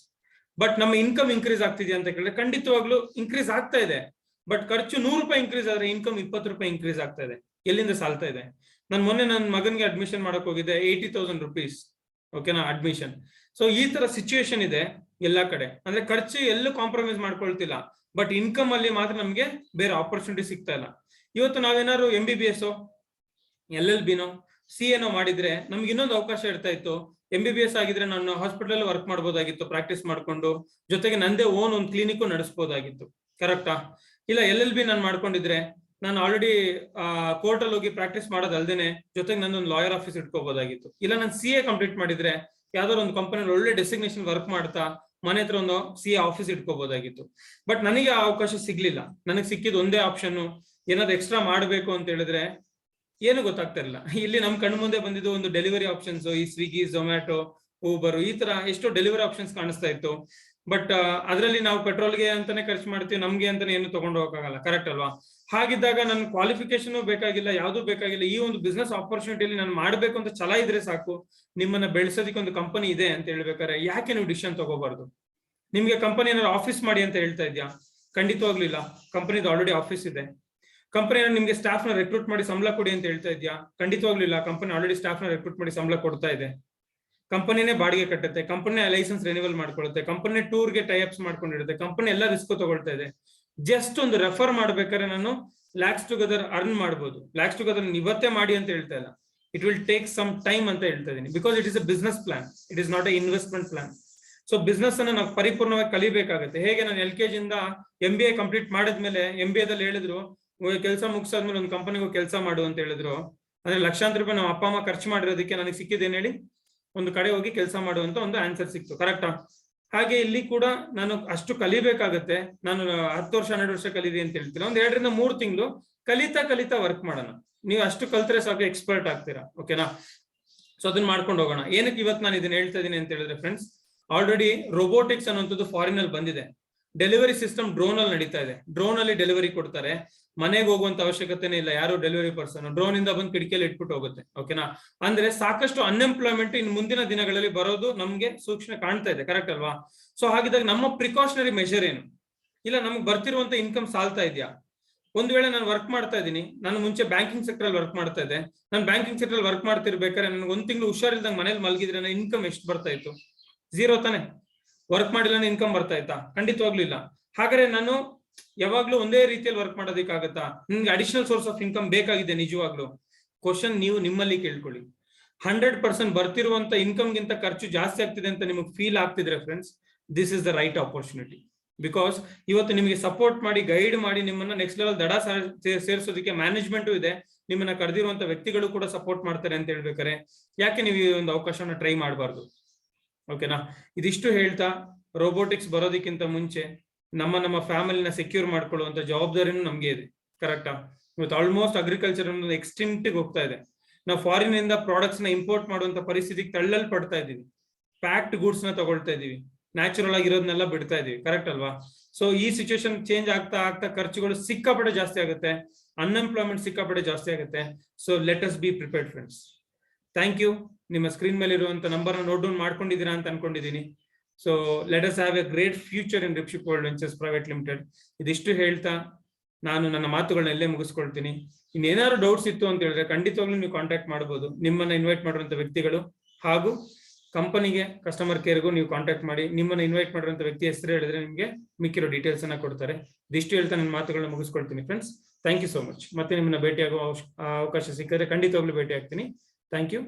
ಬಟ್ ನಮ್ಮ ಇನ್ಕಮ್ ಇನ್ಕ್ರೀಸ್ ಆಗ್ತಿದೆ ಅಂತ ಕೇಳಿದ್ರೆ ಖಂಡಿತವಾಗ್ಲೂ ಇನ್ಕ್ರೀಸ್ ಆಗ್ತಾ ಇದೆ. ಬಟ್ ಖರ್ಚು 100 ರೂಪಾಯಿ ಇನ್ಕ್ರೀಸ್ ಆದ್ರೆ ಇನ್ಕಮ್ 20 ರೂಪಾಯಿ ಇನ್ಕ್ರೀಸ್ ಆಗ್ತಾ ಇದೆ. ಎಲ್ಲಿಂದ ಸಾಲ್ತಾ ಇದೆ? ನಾನು ಮೊನ್ನೆ ನನ್ನ ಮಗನ್ಗೆ ಅಡ್ಮಿಷನ್ ಮಾಡಕ್ ಹೋಗಿದ್ದೆ, 80,000 rupees, ಓಕೆನಾ, ಅಡ್ಮಿಷನ್. ಸೊ ಈ ತರ ಸಿಚುವೇಶನ್ ಇದೆ ಎಲ್ಲಾ ಕಡೆ. ಅಂದ್ರೆ ಖರ್ಚು ಎಲ್ಲೂ ಕಾಂಪ್ರಮೈಸ್ ಮಾಡ್ಕೊಳ್ತಿಲ್ಲ, ಬಟ್ ಇನ್ಕಮ್ ಅಲ್ಲಿ ಮಾತ್ರ ನಮ್ಗೆ ಬೇರೆ ಆಪರ್ಚುನಿಟಿ ಸಿಗ್ತಾ ಇಲ್ಲ. ಇವತ್ತು ನಾವೇನಾದ್ರು MBBS LLB CA ಮಾಡಿದ್ರೆ ನಮ್ಗೆ ಇನ್ನೊಂದು ಅವಕಾಶ ಇರ್ತಾ ಇತ್ತು. MBBS ಆಗಿದ್ರೆ ನಾನು ಹಾಸ್ಪಿಟಲ್ ವರ್ಕ್ ಮಾಡ್ಬೋದಾಗಿತ್ತು, ಪ್ರಾಕ್ಟೀಸ್ ಮಾಡ್ಕೊಂಡು, ಜೊತೆಗೆ ನಂದೇ ಓನ್ ಒಂದು ಕ್ಲಿನಿಕ್ ನಡೆಸಬಹುದಾಗಿತ್ತು, ಕರೆಕ್ಟಾ? ಇಲ್ಲ LLB ನಾನು ಮಾಡ್ಕೊಂಡಿದ್ರೆ ನಾನು ಆಲ್ರೆಡಿ ಕೋರ್ಟ್ ಅಲ್ಲಿ ಹೋಗಿ ಪ್ರಾಕ್ಟೀಸ್ ಮಾಡೋದಲ್ದೇನೆ ಜೊತೆಗೆ ನಂದೊಂದು ಲಾಯರ್ ಆಫೀಸ್ ಇಟ್ಕೋಬಹುದಾಗಿತ್ತು. ಇಲ್ಲ ನಾನು CA ಕಂಪ್ಲೀಟ್ ಮಾಡಿದ್ರೆ ಯಾವ್ದಾದ್ರು ಒಂದು ಕಂಪನಿ ಒಳ್ಳೆ ಡೆಸಿಗ್ನೇಷನ್ ವರ್ಕ್ ಮಾಡ್ತಾ ಮನೆ ಹತ್ರ ಒಂದು CA ಆಫೀಸ್ ಇಟ್ಕೋಬಹುದಾಗಿತ್ತು. ಬಟ್ ನನಗೆ ಆ ಅವಕಾಶ ಸಿಗ್ಲಿಲ್ಲ. ನನಗೆ ಸಿಕ್ಕಿದ ಒಂದೇ ಆಪ್ಷನ್, ಏನಾದ್ರು ಎಕ್ಸ್ಟ್ರಾ ಮಾಡ್ಬೇಕು ಅಂತ ಹೇಳಿದ್ರೆ ಏನು ಗೊತ್ತಾಗ್ತಾ ಇರಲಿಲ್ಲ. ಇಲ್ಲಿ ನಮ್ ಕಣ್ಣು ಮುಂದೆ ಬಂದಿದ್ದು ಒಂದು ಡೆಲಿವರಿ ಆಪ್ಷನ್ಸ್, ಈ ಸ್ವಿಗ್ಗಿ, ಝೊಮ್ಯಾಟೊ, ಊಬರ್, ಈ ತರ ಎಷ್ಟೋ ಡೆಲಿವರಿ ಆಪ್ಷನ್ಸ್ ಕಾಣಿಸ್ತಾ ಇತ್ತು. ಬಟ್ ಅದರಲ್ಲಿ ನಾವು ಪೆಟ್ರೋಲ್ಗೆ ಅಂತಾನೆ ಖರ್ಚು ಮಾಡ್ತೀವಿ, ನಮ್ಗೆ ಅಂತಾನೆ ಏನು ತಗೊಂಡು ಹೋಗಕ್ಕಾಗಲ್ಲ, ಕರೆಕ್ಟ್ ಅಲ್ವಾ? ಹಾಗಿದ್ದಾಗ ನನ್ನ ಕ್ವಾಲಿಫಿಕೇಶನ್ ಬೇಕಾಗಿಲ್ಲ, ಯಾವ್ದು ಬೇಕಾಗಿಲ್ಲ. ಈ ಒಂದು ಬಿಸ್ನೆಸ್ ಆಪರ್ಚುನಿಟಿಯಲ್ಲಿ ನಾನು ಮಾಡ್ಬೇಕು ಅಂತ ಛಲ ಇದ್ರೆ ಸಾಕು. ನಿಮ್ಮನ್ನ ಬೆಳೆಸೋದಕ್ಕೆ ಒಂದು ಕಂಪನಿ ಇದೆ ಅಂತ ಹೇಳ್ಬೇಕಾರೆ ಯಾಕೆ ನೀವು ಡಿಸಿಷನ್ ತಗೋಬಾರ್ದು? ನಿಮ್ಗೆ ಕಂಪನಿ ಏನಾದ್ರು ಆಫೀಸ್ ಮಾಡಿ ಅಂತ ಹೇಳ್ತಾ ಇದ್ಯಾ? ಖಂಡಿತವಾಗ್ಲೂ ಇಲ್ಲ. ಕಂಪನಿದು ಆಲ್ರೆಡಿ ಆಫೀಸ್ ಇದೆ. ಕಂಪನಿ ನಿಮ್ಗೆ ಸ್ಟಾಫ್ ನ ರೆಕ್ರೂಟ್ ಮಾಡಿ ಸಂಬಳ ಕೊಡಿ ಅಂತ ಹೇಳ್ತಾ ಇದ್ಯಾ? ಖಂಡಿತವಾಗ್ಲೂ ಇಲ್ಲ. ಕಂಪನಿ ಆಲ್ರೆಡಿ ಸ್ಟಾಫ್ ನ ರೆಕ್ರೂಟ್ ಮಾಡಿ ಸಂಬಳ ಕೊಡ್ತಾ ಇದೆ. ಕಂಪನಿನೇ ಬಾಡಿಗೆ ಕಟ್ಟುತ್ತೆ, ಕಂಪನಿ ಲೈಸೆನ್ಸ್ ರಿನಿವಲ್ ಮಾಡ್ಕೊಳ್ಳುತ್ತೆ, ಕಂಪನಿ ಟೂರ್ಗೆ ಟೈಅಪ್ಸ್ ಮಾಡ್ಕೊಂಡಿರುತ್ತೆ, ಕಂಪನಿ ಎಲ್ಲ ರಿಸ್ಕ್ ತಗೊಳ್ತಾ ಇದೆ. ಜಸ್ಟ್ ಒಂದು ರೆಫರ್ ಮಾಡ್ಬೇಕಾದ್ರೆ ನಾನು ಲ್ಯಾಕ್ಸ್ ಟುಗೆದರ್ ಅರ್ನ್ ಮಾಡ್ಬೋದು. ಲ್ಯಾಕ್ಸ್ ಟುಗೆದರ್ ಇವತ್ತೇ ಮಾಡಿ ಅಂತ ಹೇಳ್ತಾ ಇಲ್ಲ, it will take some time ಅಂತ ಹೇಳ್ತಾ ಇದೀನಿ. Because it is a business plan, it is not a investment plan. So business ಅನ್ನ ನಾವು ಪರಿಪೂರ್ಣವಾಗಿ ಕಲಿಬೇಕಾಗುತ್ತೆ. ಹೇಗೆ ನಾನು LKG ಇಂದ MBA ಕಂಪ್ಲೀಟ್ ಮಾಡಿದ್ಮೇಲೆ MBA ದಲ್ಲಿ ಹೇಳಿದ್ರು, ಕೆಲಸ ಮುಗಿಸಾದ್ಮೇಲೆ ಒಂದು ಕಂಪನಿಗೂ ಕೆಲಸ ಮಾಡು ಅಂತ ಹೇಳಿದ್ರು. ಅಂದ್ರೆ ಲಕ್ಷಾಂತರ ರೂಪಾಯಿ ನಮ್ಮ ಅಪ್ಪ ಅಮ್ಮ ಖರ್ಚು ಮಾಡಿರೋದಕ್ಕೆ ನನಗೆ ಸಿಕ್ಕಿದ್ದೇನು ಹೇಳಿ? ಒಂದು ಕಡೆ ಹೋಗಿ ಕೆಲಸ ಮಾಡುವಂತ ಒಂದು ಆನ್ಸರ್ ಸಿಕ್ತು, ಕರೆಕ್ಟಾ? ಹಾಗೆ ಇಲ್ಲಿ ಕೂಡ ನಾನು ಅಷ್ಟು ಕಲಿಬೇಕಾಗತ್ತೆ. ನಾನು 10 ವರ್ಷ 12 ವರ್ಷ ಕಲೀರಿ ಅಂತ ಹೇಳ್ತೀನಿ. ಒಂದ್ 2 ರಿಂದ 3 ತಿಂಗಳು ಕಲಿತಾ ವರ್ಕ್ ಮಾಡೋಣ. ನೀವು ಅಷ್ಟು ಕಲ್ತ್ರೆ ಸಾಕು, ಎಕ್ಸ್ಪರ್ಟ್ ಆಗ್ತೀರಾ. ಓಕೆನಾ? ಸೊ ಅದನ್ನ ಮಾಡ್ಕೊಂಡು ಹೋಗೋಣ. ಏನಕ್ಕೆ ಇವತ್ತು ನಾನು ಇದನ್ನ ಹೇಳ್ತಾ ಇದೀನಿ ಅಂತ ಹೇಳಿದ್ರೆ ಫ್ರೆಂಡ್ಸ್, ಆಲ್ರೆಡಿ ರೋಬೋಟಿಕ್ಸ್ ಅನ್ನುವಂಥದ್ದು ಫಾರಿನ್ ಅಲ್ಲಿ ಬಂದಿದೆ. ಡೆಲಿವರಿ ಸಿಸ್ಟಮ್ ಡ್ರೋನ್ ಅಲ್ಲಿ ನಡೀತಾ ಇದೆ. ಡ್ರೋನ್ ಅಲ್ಲಿ ಡೆಲಿವರಿ ಕೊಡ್ತಾರೆ. ಮನೆಗೆ ಹೋಗುವಂತ ಅವಶ್ಯಕತೆನೇ ಇಲ್ಲ. ಯಾರು ಡೆಲಿವರಿ ಪರ್ಸನ್ ಡ್ರೋನ್ ಇಂದ ಬಂದು ಕಿಟಕಿಯಲ್ಲಿ ಇಟ್ಬಿಟ್ಟು ಹೋಗುತ್ತೆ. ಓಕೆನಾ? ಅಂದ್ರೆ ಸಾಕಷ್ಟು ಅನ್ಎಂಪ್ಲಾಯ್ಮೆಂಟ್ ಇನ್ನು ಮುಂದಿನ ದಿನಗಳಲ್ಲಿ ಬರೋದು ನಮ್ಗೆ ಸೂಕ್ಷ್ಮ ಕಾಣ್ತಾ ಇದೆ. ಕರೆಕ್ಟ್ ಅಲ್ವಾ? ಸೊ ಹಾಗಿದ್ದಾಗ ನಮ್ಮ ಪ್ರಿಕಾಷನರಿ ಮೆಷರ್ ಏನು? ಇಲ್ಲ ನಮ್ಗೆ ಬರ್ತಿರುವಂತ ಇನ್ಕಮ್ ಸಾಲ್ತಾ ಇದೆಯಾ? ಒಂದ್ ವೇಳೆ ನಾನು ವರ್ಕ್ ಮಾಡ್ತಾ ಇದ್ದೀನಿ, ನಾನು ಮುಂಚೆ ಬ್ಯಾಂಕಿಂಗ್ ಸೆಕ್ಟರ್ ಅಲ್ಲಿ ವರ್ಕ್ ಮಾಡ್ತಾ ಇದ್ದೆ. ನಾನು ಬ್ಯಾಂಕಿಂಗ್ ಸೆಕ್ಟರ್ ಅಲ್ಲಿ ವರ್ಕ್ ಮಾಡ್ತಿರ್ಬೇಕಾದ್ರೆ ನನಗೆ 1 ತಿಂಗಳು ಹುಷಾರಿಲ್ದಂಗೆ ಮನೇಲಿ ಮಲಗಿದ್ರೆ ನನ್ನ ಇನ್ಕಮ್ ಎಷ್ಟು ಬರ್ತಾ ಇತ್ತು? 0 ತಾನೆ. ವರ್ಕ್ ಮಾಡಿಲ್ಲ ಇನ್ಕಮ್ ಬರ್ತಾ ಇತ್ತಾ? ಖಂಡಿತವಾಗ್ಲೂ ಇಲ್ಲ. ಹಾಗಾದ್ರೆ ನಾನು ಯಾವಾಗ್ಲೂ ಒಂದೇ ರೀತಿಯಲ್ಲಿ ವರ್ಕ್ ಮಾಡೋದಕ್ಕಾಗತ್ತಾ? ನಿಮ್ಗೆ ಅಡಿಷನಲ್ ಸೋರ್ಸ್ ಆಫ್ ಇನ್ಕಮ್ ಬೇಕಾಗಿದೆ ನಿಜವಾಗ್ಲೂ? ಕ್ವಶನ್ ನೀವು ನಿಮ್ಮಲ್ಲಿ ಕೇಳ್ಕೊಳ್ಳಿ. 100% ಬರ್ತಿರುವಂತ ಇನ್ಕಮ್ ಗಿಂತ ಖರ್ಚು ಜಾಸ್ತಿ ಆಗ್ತಿದೆ ಅಂತ ನಿಮಗೆ ಫೀಲ್ ಆಗ್ತಿದ್ರೆ friends, this is the right opportunity. Because ಇವತ್ತು ನಿಮಗೆ ಸಪೋರ್ಟ್ ಮಾಡಿ ಗೈಡ್ ಮಾಡಿ ನಿಮ್ಮನ್ನ ನೆಕ್ಸ್ಟ್ ಲೆವೆಲ್ ದಡ ಸೇರಿಸೋದಕ್ಕೆ ಮ್ಯಾನೇಜ್ಮೆಂಟ್ ಇದೆ. ನಿಮ್ಮನ್ನ ಕರೆದಿರುವಂತ ವ್ಯಕ್ತಿಗಳು ಕೂಡ ಸಪೋರ್ಟ್ ಮಾಡ್ತಾರೆ ಅಂತ ಹೇಳ್ಬೇಕಾರೆ ಯಾಕೆ ನೀವು ಈ ಒಂದು ಅವಕಾಶನ ಟ್ರೈ ಮಾಡಬಾರ್ದು? ಓಕೆನಾ? ಇದಿಷ್ಟು ಹೇಳ್ತಾ, ರೋಬೋಟಿಕ್ಸ್ ಬರೋದಕ್ಕಿಂತ ಮುಂಚೆ ನಮ್ಮ ಫ್ಯಾಮಿಲಿನ ಸೆಕ್ಯೂರ್ ಮಾಡ್ಕೊಳ್ಳುವಂತ ಜವಾಬ್ದಾರಿನೂ ನಮ್ಗೆ ಇದೆ. ಕರೆಕ್ಟಾ? ಇವತ್ತು ಆಲ್ಮೋಸ್ಟ್ ಅಗ್ರಿಕಲ್ಚರ್ ಅನ್ನೋದು ಎಕ್ಸ್ಟಿಂಕ್ಟ್ ಹೋಗ್ತಾ ಇದೆ. ನಾವು ಫಾರಿನ್ ಇಂದ ಪ್ರಾಡಕ್ಟ್ಸ್ ನ ಇಂಪೋರ್ಟ್ ಮಾಡುವಂತ ಪರಿಸ್ಥಿತಿಗೆ ತಳ್ಳಲ್ ಪಡ್ತಾ ಇದೀವಿ. ಪ್ಯಾಕ್ಡ್ ಗೂಡ್ಸ್ ನ ತಗೊಳ್ತಾ ಇದೀವಿ. ನ್ಯಾಚುರಲ್ ಆಗಿರೋದನ್ನೆಲ್ಲ ಬಿಡ್ತಾ ಇದೀವಿ. ಕರೆಕ್ಟ್ ಅಲ್ವಾ? ಸೊ ಈ ಸಿಚುವೇಶನ್ ಚೇಂಜ್ ಆಗ್ತಾ ಖರ್ಚುಗಳು ಸಿಕ್ಕಾಪಟ್ಟೆ ಜಾಸ್ತಿ ಆಗುತ್ತೆ. ಅನ್ಎಂಪ್ಲಾಯ್ಮೆಂಟ್ ಸಿಕ್ಕಾಪಟ್ಟೆ ಜಾಸ್ತಿ ಆಗುತ್ತೆ. So let us be prepared friends. Thank you. ನಿಮ್ಮ ಸ್ಕ್ರೀನ್ ಮೇಲೆ ಇರುವಂತ ನಂಬರ್ ನ ನೋಟ್ ಡೌನ್ ಮಾಡ್ಕೊಂಡಿದ್ದೀರಾ ಅಂತ ಅನ್ಕೊಂಡಿದ್ದೀನಿ. So let us have a great future in ರಿಪ್ಶಿಪ್ ವರ್ಲ್ಡ್ ವೆಂಚರ್ಸ್ ಪ್ರೈವೇಟ್ ಲಿಮಿಟೆಡ್. ಇದಿಷ್ಟು ಹೇಳ್ತಾ ನಾನು ನನ್ನ ಮಾತುಗಳನ್ನ ಎಲ್ಲೇ ಮುಗಿಸ್ಕೊಳ್ತೀನಿ. ಇನ್ನೇನಾದ್ರು ಡೌಟ್ಸ್ ಇತ್ತು ಅಂತ ಹೇಳಿದ್ರೆ ಖಂಡಿತವಾಗ್ಲೂ ನೀವು ಕಾಂಟ್ಯಾಕ್ಟ್ ಮಾಡಬಹುದು. ನಿಮ್ಮನ್ನ ಇನ್ವೈಟ್ ಮಾಡಿರುವಂತ ವ್ಯಕ್ತಿಗಳು ಹಾಗೂ ಕಂಪನಿಗೆ ಕಸ್ಟಮರ್ ಕೇರ್ಗೂ ನೀವು ಕಾಂಟ್ಯಾಕ್ಟ್ ಮಾಡಿ. ನಿಮ್ಮನ್ನ ಇನ್ವೈಟ್ ಮಾಡಿರುವಂತ ವ್ಯಕ್ತಿ ಹೆಸರು ಹೇಳಿದ್ರೆ ನಿಮಗೆ ಮಿಕ್ಕಿರೋ ಡೀಟೇಲ್ಸ್ ಅನ್ನ ಕೊಡ್ತಾರೆ. ಇದಿಷ್ಟು ಹೇಳ್ತಾ ನನ್ನ ಮಾತುಗಳನ್ನ ಮುಗಿಸ್ಕೊಳ್ತೀನಿ friends. Thank you so much. ಮತ್ತೆ ನಿಮ್ಮನ್ನ ಭೇಟಿಯಾಗುವ ಅವಕಾಶ ಸಿಕ್ಕಿದ್ರೆ ಖಂಡಿತವಾಗ್ಲೂ ಭೇಟಿ ಆಗ್ತೀನಿ. Thank you.